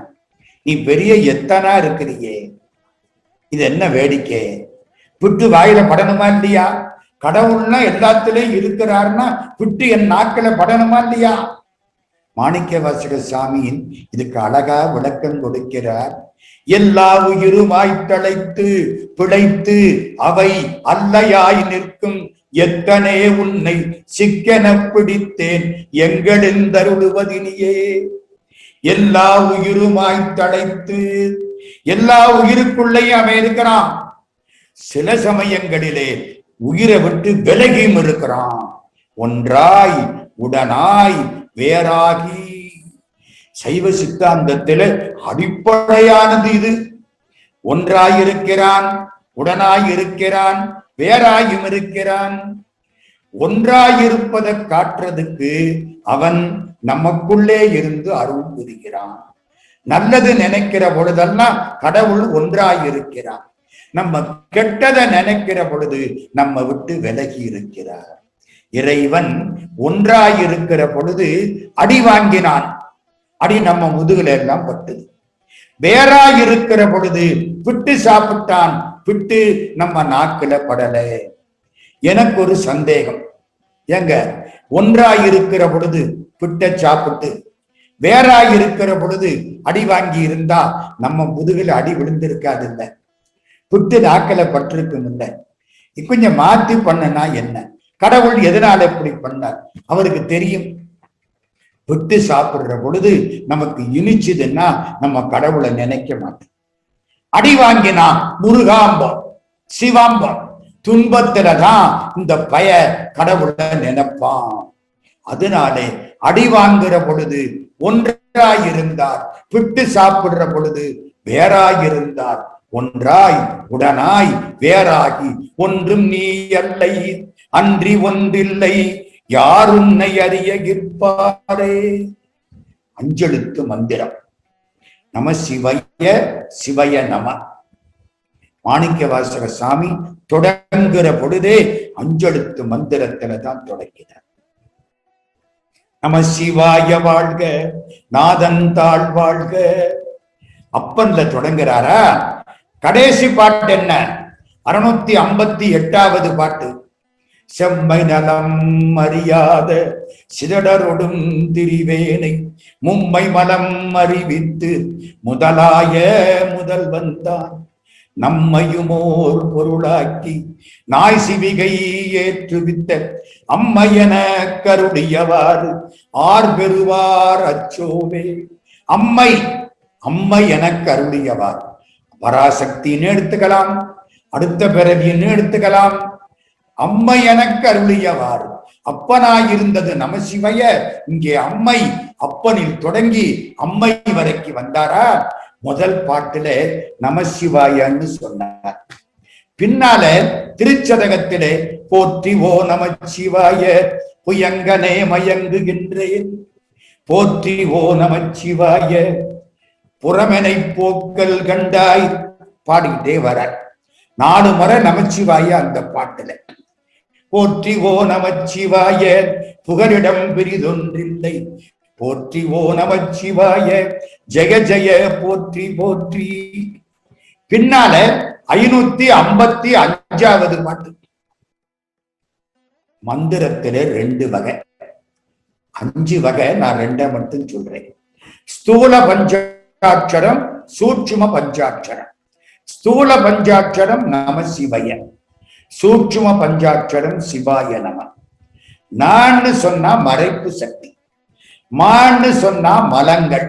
நீ பெரிய எத்தனா இருக்கிறியே, இது என்ன வேடிக்கை? பிட்டு வாயில படணுமா இல்லையா? கடவுள்னா எல்லாத்திலையும் இருக்கிறாருன்னா பிட்டு என் நாக்கில படணுமா இல்லையா? மாணிக்க வாசக சாமியின் இதுக்கு அழகா விளக்கம் கொடுக்கிறார். எல்லா உயிருமாய் தழைத்து பிழைத்து அவை அல்லையாய் நிற்கும் எத்தனே உன்னை சிக்கென பிடித்தேன் எங்களின் தருளுவதினியே. எல்லா உயிருமாய் தழைத்து, எல்லா உயிருக்குள்ளேயும் அவன் இருக்கிறான். சில சமயங்களிலே உயிரை விட்டு விலகியும் இருக்கிறான். ஒன்றாய் உடனாய் வேறாகி. சைவ சித்தாந்தத்தில அடிப்படையானது இது. ஒன்றாயிருக்கிறான், உடனாய் இருக்கிறான், வேறாயும் இருக்கிறான். ஒன்றாயிருப்பதை காட்டுறதுக்கு அவன் நமக்குள்ளே இருந்து அருள் புரிகிறான். நல்லது நினைக்கிற பொழுதெல்லாம் கடவுள் ஒன்றாயிருக்கிறான். நம்ம கெட்டதை நினைக்கிற பொழுது நம்ம விட்டு விலகி இருக்கிறார். இறைவன் ஒன்றாயிருக்கிற பொழுது அடி வாங்கினான். அடி நம்ம முதுகுல எல்லாம் பட்டது. வேறாயிருக்கிற பொழுது பிட்டு சாப்பிட்டான். பிட்டு நம்ம நாக்குல படல. எனக்கு ஒரு சந்தேகம், ஏங்க ஒன்றாயிருக்கிற பொழுது பிட்ட சாப்பிட்டு வேறாயிருக்கிற பொழுது அடி வாங்கி இருந்தா நம்ம முதுகுல அடி விழுந்திருக்காது இல்ல, பிட்டு நாக்கில பட்டிருக்கும் இல்ல. கொஞ்சம் மாத்தி பண்ணனா என்ன? கடவுள் எதனால இப்படி பண்ணார்? அவருக்கு தெரியும். பிட்டு சாப்பிடுற பொழுது நமக்கு இனிச்சுதுன்னா நம்ம கடவுளை நினைக்க மாட்டோம். அடி வாங்கினா முருகாம்பம் சிவாம்பம் துன்பத்துலதான் இந்த பய கடவுளை நினைப்பான். அதனாலே அடி வாங்குற பொழுது ஒன்றாயிருந்தார், பிட்டு சாப்பிடுற பொழுது வேறாயிருந்தார். ஒன்றாய் உடனாய் வேறாகி ஒன்றும் நீ அல்லை அன்றி ஒன்றில்லை யார் உன்னை அறிய இருப்பாரே. அஞ்செழுத்து மந்திரம். நம சிவய சிவய நம. மாணிக்க வாசக சாமி தொடங்குற பொழுதே அஞ்செழுத்து மந்திரத்துல தான் தொடங்கினார். நம சிவாய வாழ்க, நாதன் தாழ் வாழ்க. அப்பன்ல தொடங்குறாரா. கடைசி பாட்டு என்ன? 658வது பாட்டு. செம்மை நலம் அறியாத சிதடரொடும் திரிவேனை மும்மை மலம் அறிவித்து முதலாய முதல் வந்தான் நம்மையுமோர் பொருளாக்கி நாய் சிவிகை ஏற்றுவித்த அம்மையன கருடியவாறு ஆர் பெறுவார் அச்சோவே. அம்மை அம்மை என கருடியவார். பராசக்தின்னு எடுத்துக்கலாம், அடுத்த பிறவின்னு எடுத்துக்கலாம். அம்மை எனக்கு அருளியவாறு. அப்பனாயிருந்தது நமசிவய, இங்கே அம்மை அப்பனில் தொடங்கி அம்மை வரைக்கும் வந்தாரா. முதல் பாட்டுல நமசிவாயன்னு சொன்னார். பின்னால திருச்சதகத்திலே போற்றி ஓ நமச்சிவாய புயங்கனே மயங்குகின்றேன், போற்றி ஓ நமச்சிவாய புறமெனை போக்கல் கண்டாய் பாடிக்கிட்டே வர 4 முறை நமச்சிவாய அந்த பாட்டுல. போற்றி ஓ நமச்சிவாய புகலிடம் பிரிதொன்றில்லை, போற்றி ஓ நமச்சிவாய ஜெய ஜெய போற்றி போற்றி. பின்னால 555வது பாட்டு. மந்திரத்திலே 2 வகை, 5 வகை. நான் 2 மட்டும் சொல்றேன். ஸ்தூல பஞ்சாட்சரம், சூட்சும பஞ்சாட்சரம். ஸ்தூல பஞ்சாட்சரம் நம சிவய, சூட்சும பஞ்சாட்சரம் சிவாய நம. நான் சொன்னா மறைப்பு சக்தி, மான்னு சொன்னா மலங்கள்,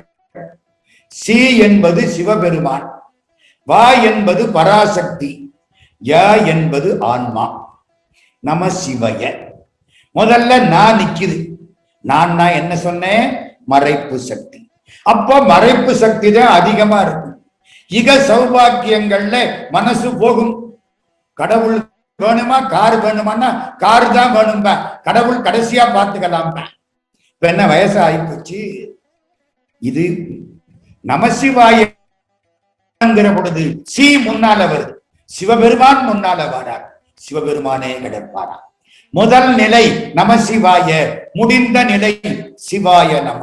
சி என்பது சிவபெருமான், வா என்பது பராசக்தி, ய என்பது ஆன்மா. நம சிவய. முதல்ல நான் நிக்குது. நான் என்ன சொன்னேன்? மறைப்பு சக்தி. அப்ப மறைப்பு சக்தி தான் அதிகமா இருக்கு. இக சௌபாக்கியங்கள்ல மனசு போகும். கடவுள் வேணுமா, கார் வேணுமான்னா காரு தான் வேணும்பா, கடவுள் கடைசியா பார்த்துக்கலாம். இப்ப என்ன வயசு ஆயிப்போச்சு. இது நமசிவாயங்கிற பொழுது சி முன்னால வருது, சிவபெருமான் முன்னால வரார், சிவபெருமானே கிடப்பாரா. முதல் நிலை நமசிவாய, முடிந்த நிலை சிவாய நம.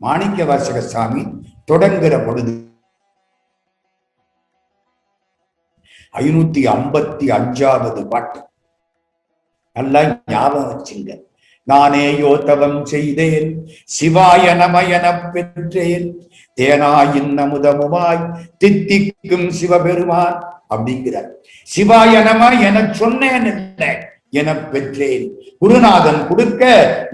மாணிக்க வாசக சாமி தொடங்குற பொழுது 555வது பாட்டு. நல்லா ஞாபகம் வச்சுங்க. நானே யோத்தவம் செய்தேன், சிவாய நம என பெற்றேன், தேனாயின் அமுதமுமாய் தித்திக்கும் சிவபெருமான் அப்படிங்கிறார். சிவாய நம என சொன்னேன் இல்லை, என பெற்றேன். குருநாதன் கொடுக்க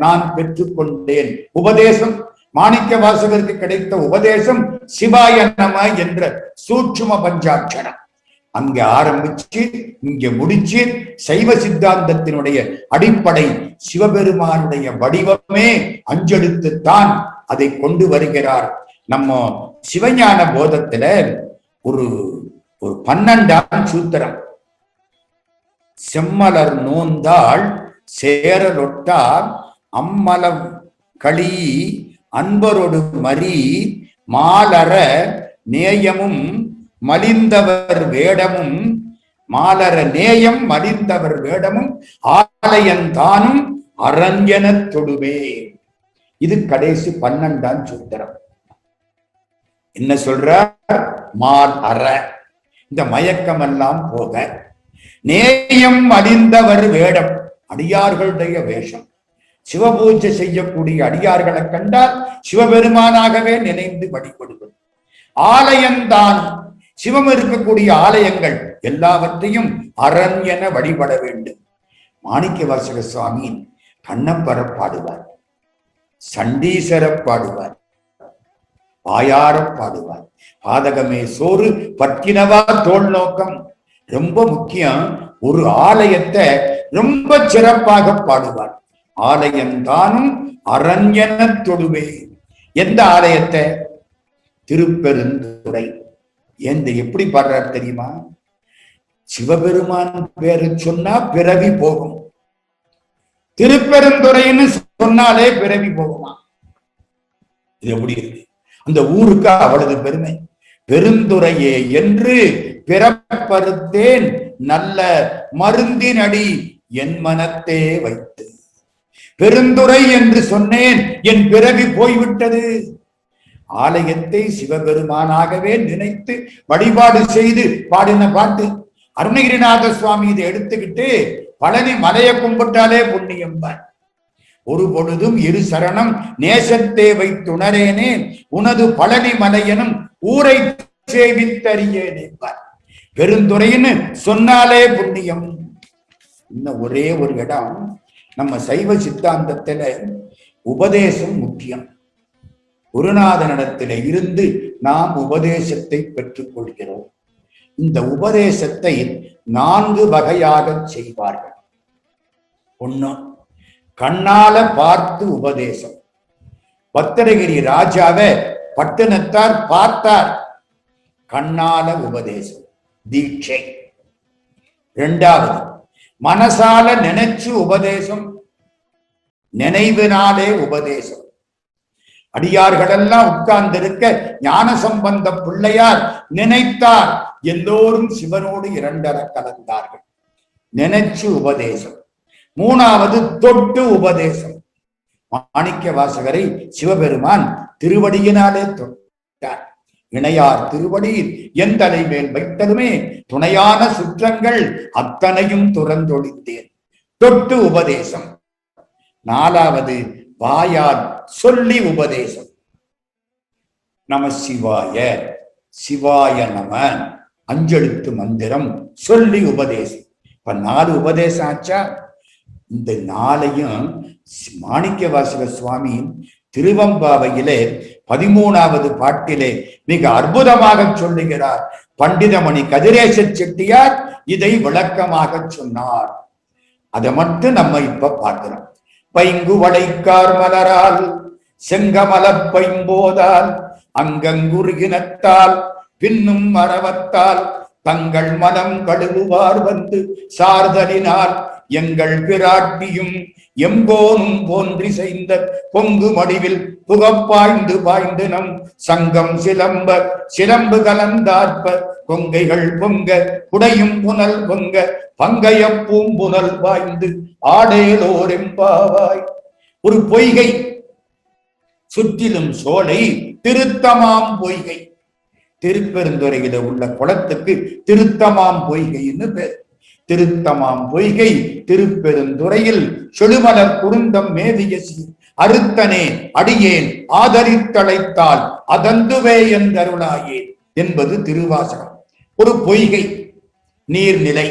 நான் பெற்றுக்கொண்டேன். உபதேசம், மாணிக்க வாசகருக்கு கிடைத்த உபதேசம் சிவாய நம என்ற சூட்சும பஞ்சாட்சரம். அங்க ஆரம்பிச்சு இங்க முடிச்சு சைவ சித்தாந்தத்தினுடைய அடிப்படை சிவபெருமானுடைய வடிவமே அஞ்செழுத்துத்தான். அதை கொண்டு வருகிறார். நம்ம சிவஞான போதத்துல ஒரு 12ஆம் சூத்திரம். செம்மலர் நோந்தாள் சேரலொட்டார் அம்மலம் களி அன்பரோடு மறி மாலர நேயமும் மலிந்தவர் வேடமும், மாலர நேயம் மலிந்தவர் வேடமும் ஆலயந்தானும் அரஞ்சன தொடுவே. இது கடைசி 12ஆம் சூத்திரம். என்ன சொல்ற? மால் அற, இந்த மயக்கம் எல்லாம் போக, நேயம் மலிந்தவர் வேடம், அடியார்களுடைய வேஷம். சிவபூஜை செய்யக்கூடிய அடியார்களை கண்டால் சிவபெருமானாகவே நினைந்து வழிபடுவது. ஆலயந்தான், சிவம் இருக்கக்கூடிய ஆலயங்கள் எல்லாவற்றையும் அரண் என வழிபட வேண்டும். மாணிக்க வாசக சுவாமியின் கண்ணப்பர பாடுவார், சண்டீசர பாடுவார், வாயார பாடுவார். பாதகமே சோறு பற்றினவா தோல் நோக்கம். ரொம்ப முக்கியம். ஒரு ஆலயத்தை ரொம்ப சிறப்பாக பாடுவார். ஆலயந்தானும் அரண்யன தொடுவே. எந்த ஆலயத்தை? திருப்பெருந்துறை. எப்படி பாடுறார் தெரியுமா? சிவபெருமான் பேரு சொன்னா பிறவி போகும். திருப்பெருந்துறைன்னு சொன்னாலே பிறவி போகுமா? இது எப்படி இருக்கு? அந்த ஊருக்கு அவளது பெருமை. பெருந்துறையே என்று பிறப்பறுத்தேன் நல்ல மருந்தினடி என் மனத்தே வைத்து. பெருந்துறை என்று சொன்னேன், என் பிறவி போய்விட்டது. ஆலயத்தை சிவபெருமானாகவே நினைத்து வழிபாடு செய்து பாடின பாட்டு. அருணகிரிநாத சுவாமி இதை எடுத்துக்கிட்டு பழனி மலையை கும்பிட்டாலே புண்ணியம் தான். ஒரு பொழுதும் இரு சரணம் நேசத்தே வைத்துணரேனே உனது பழனி மலையனும் ஊரை சேவித்தறியேனே. பெருந்துறைன்னு சொன்னாலே புண்ணியம். இன்னும் ஒரே ஒரு இடம், நம்ம சைவ சித்தாந்தத்துல உபதேசம் முக்கியம். குருநாதனிடத்தில இருந்து நாம் உபதேசத்தை பெற்றுக் கொள்கிறோம். இந்த உபதேசத்தை 4 வகையாக செய்வார்கள். ஒண்ணு, கண்ணால பார்த்து உபதேசம். பத்திரகிரி ராஜாவை பட்டினத்தார் பார்த்தார், கண்ணால உபதேசம், தீட்சை. 2வது, மனசால நினைச்சு உபதேசம், நினைவினாலே உபதேசம். அடியார்களெல்லாம் உட்கார்ந்திருக்க ஞானசம்பந்த பிள்ளையார் நினைத்தார், எல்லோரும் சிவனோடு 2 கலந்தார்கள். நினைச்சு உபதேசம். 3வது, தொட்டு உபதேசம். மாணிக்க வாசகரை சிவபெருமான் திருவடியினாலே தொட்டார். இணையார் திருவடியில் என் தலை மேல் வைத்ததுமே துணையான சுற்றங்கள் அத்தனையும் துறந்தொழித்தேன். தொட்டு உபதேசம். 4வது, வாயால் சொல்லி உபதேசம். நம சிவாய, சிவாய நம, 5 எழுத்து மந்திரம் சொல்லி உபதேசம். இப்ப 4 உபதேசம் ஆச்சா? இந்த 4ஐயும் மாணிக்க வாசக சுவாமி திருவம்பாவையிலே 13வது பாட்டிலே மிக அற்புதமாக சொல்லுகிறார். பண்டிதமணி கதிரேச செட்டியார் இதை விளக்கமாக சொன்னார். அதை மட்டும் நம்ம இப்ப பார்க்கிறோம். பைங்கு வளைக்கார் மலரால் செங்கமல பைம்போதால் அங்கங்குருகினத்தால் பின்னும் மரவத்தால் தங்கள் மனம் கழுவுவார் வந்து சார்தலினால் எங்கள் பிராட்டியும் எம்போனும் போன்றி செய்த பொங்கு மடிவில் புகப்பாய்ந்து பாய்ந்து நம் சங்கம் சிலம்ப சிலம்பு கலந்தாற்ப கொங்கைகள் பொங்க குடையும் புனல் பொங்க பங்கைய பூம்புனல் பாய்ந்து ஆடேலோர் எம்பாவாய். ஒரு பொய்கை, சுற்றிலும் சோலை, திருத்தமாம் பொய்கை. திருப்பெருந்துறையில உள்ள குளத்துக்கு திருத்தமாம் பொய்கைன்னு பேர். திருத்தமாம் பொய்கை திருப்பெருந்துறையில் செழுமலர் குருந்தம் மேவிய சீர் அறுத்தனே அடியேன் ஆதரித்தழைத்தால் அதந்துவே என்றருளாயே என்பது திருவாசகம். ஒரு பொய்கை, நீர்நிலை.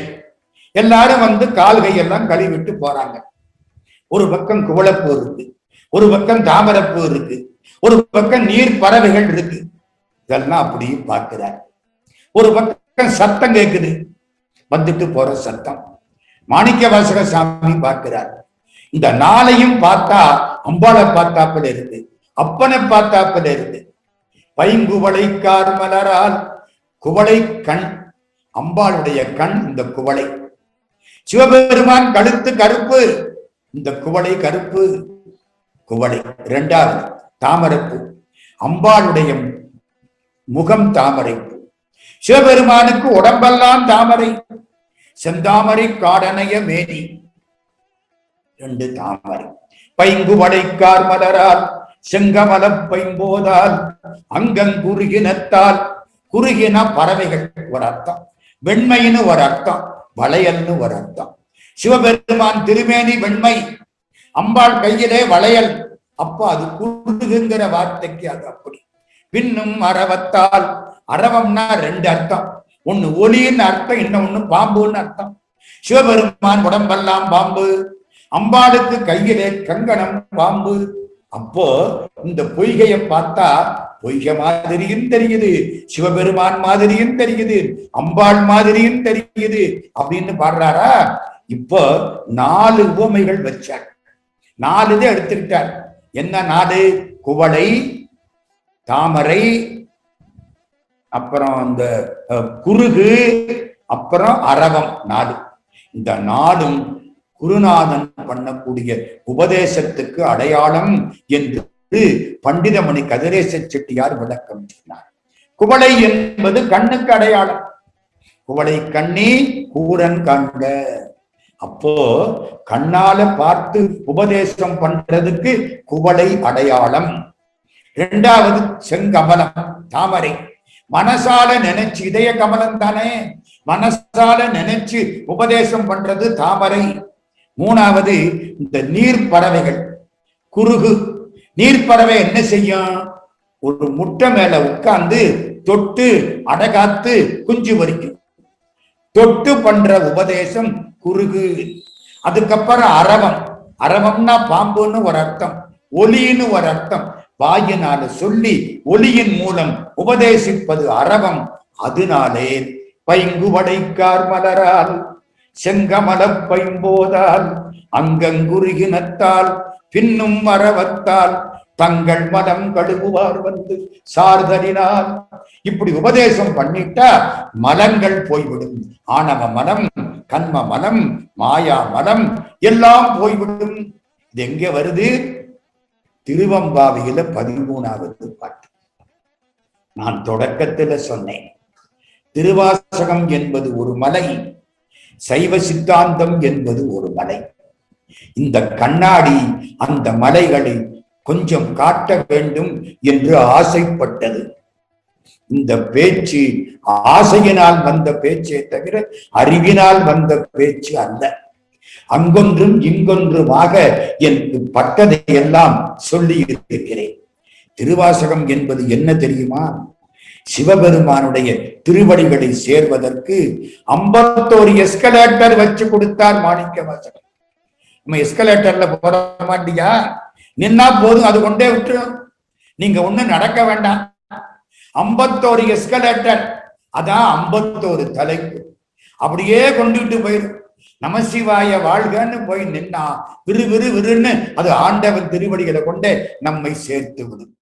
எல்லாரும் வந்து கால்கையெல்லாம் கழுவிட்டு போறாங்க. ஒரு பக்கம் குவளப்பூ இருக்கு, ஒரு பக்கம் தாமரப்பூ இருக்கு, ஒரு பக்கம் நீர் பறவைகள் இருக்கு. இதெல்லாம் அப்படி பார்க்கிறார். ஒரு பக்கம் சத்தம் கேட்குது, வந்துட்டு போற சத்தம். மாணிக்க வாசக சாமி பார்க்கிறார். இந்த 4ஐயும் பார்த்தா அம்பாளை பார்த்தாப்புல இருக்கு, அப்பனை பார்த்தாப்புல இருக்கு. பைங்குவளைக்கார் மலரால், குவளை கண், அம்பாளுடைய கண் இந்த குவளை. சிவபெருமான் கழுத்து கருப்பு, இந்த குவளை கருப்பு குவளை. 2வது தாமரைப்பூ, அம்பாளுடைய முகம் தாமரைப்பூ. சிவபெருமானுக்கு உடம்பெல்லாம் தாமரை, செந்தாமரை காடனைய மேனி, 2 தாமரை. பைங்குவளைக்கார் மலரால் செங்கமல பைம்போதால் அங்கங்குருகினத்தால், குறுகின பறவைகள் ஒரு அர்த்தம், வெண்மைன்னு ஒரு அர்த்தம், வளையல்னு ஒரு அர்த்தம். சிவபெருமான் திருமேனி வெண்மை, அம்பாள் கையிலே வளையல். அப்ப அது குறுகுங்கிற வார்த்தைக்கு அது அப்படி. பின்னும் அரவத்தால், அரவம்னா 2 அர்த்தம், ஒண்ணு ஒலின்னு அர்த்தம், இன்னொன்னு பாம்புன்னு அர்த்தம். சிவபெருமான் உடம்பெல்லாம் பாம்பு, அம்பாளுக்கு கையிலே கங்கணம் பாம்பு. அப்போ இந்த பொய்கையை பார்த்தா பொய்கை மாதிரியும் தெரியுது, சிவபெருமான் மாதிரியும் தெரியுது, அம்பாள் மாதிரியும் தெரியுது அப்படின்னு பாடுறாரா. இப்போ 4 உவமைகள் வச்சார், 4 இதை எடுத்துக்கிட்டார். என்ன 4? குவளை, தாமரை, அப்புறம் இந்த குறுகு, அப்புறம் அரவம். 4. இந்த 4ம் குருநாதன் பண்ணக்கூடிய உபதேசத்துக்கு அடையாளம் என்று பண்டிதமணி கதிரேச செட்டியார் விளக்கம் சொன்னார். குவளை என்பது கண்ணுக்கு அடையாளம். குவளை கண்ணி கூரன் காண்க. அப்போ கண்ணால பார்த்து உபதேசம் பண்றதுக்கு குவளை அடையாளம். இரண்டாவது செங்கமலம், தாமரை. மனசால நினைச்சு, இதய கமலம் தானே, மனசால நினைச்சு உபதேசம் பண்றது தாமரை. மூணாவது இந்த நீர் பறவைகள், குருகு. நீர்ப்பறவை என்ன செய்யும்? ஒரு முட்டை மேல உட்கார்ந்து தொட்டு அடகாத்து குஞ்சு வரிக்கும். தொட்டு பண்ற உபதேசம் குருகு. அதுக்கப்புறம் அரவம். அரவம்னா பாம்புன்னு ஒரு அர்த்தம், ஒலின்னு ஒரு அர்த்தம். வாயினால சொல்லி ஒலியின் மூலம் உபதேசிப்பது அரவம். அதனாலே பைங்குவடைக்கார் மலரால் செங்கமல பைம்போதால் அங்கங்குருகினத்தால் பின்னும் அரவத்தால் தங்கள் மனம் கழுவுவார் வந்து சார்தலினால். இப்படி உபதேசம் பண்ணிட்டா மலங்கள் போய்விடும். ஆணவ மலம், கண்ம மலம், மாயா மலம் எல்லாம் போய்விடும். இது எங்க வருது? திருவம்பாவையில 13வது பாட்டு. நான் தொடக்கத்துல சொன்னேன், திருவாசகம் என்பது ஒரு மலை, சைவ சித்தாந்தம் என்பது ஒரு மலை. இந்த கண்ணாடி அந்த மலைகளை கொஞ்சம் காட்ட வேண்டும் என்று ஆசைப்பட்டது. இந்த பேச்சு ஆசையினால் வந்த பேச்சே தவிர அறிவினால் வந்த பேச்சு அல்ல. அங்கொன்றும் இங்கொன்றுமாக எனக்கு பட்டதை எல்லாம் சொல்லி இருக்கிறேன். திருவாசகம் என்பது என்ன தெரியுமா? சிவபெருமானுடைய திருவடிகளை சேர்வதற்கு 51 எஸ்கலேட்டர் வச்சு கொடுத்தார் மாணிக்க வாசகர். நம்ம எஸ்கலேட்டர்ல போற மாட்டியா? நின்னா போதும், அது கொண்டே விட்டுரும். நீங்க ஒண்ணு நடக்க வேண்டாம். 51 எஸ்கலேட்டர், அதான் 51 தலைப்பு. அப்படியே கொண்டுகிட்டு போயிடும். நமசிவாய வாழ்கன்னு போய் நின்னா விறு விறு விறுன்னு அது ஆண்டவன் திருவடிகளை கொண்டே நம்மை சேர்த்து விடும்.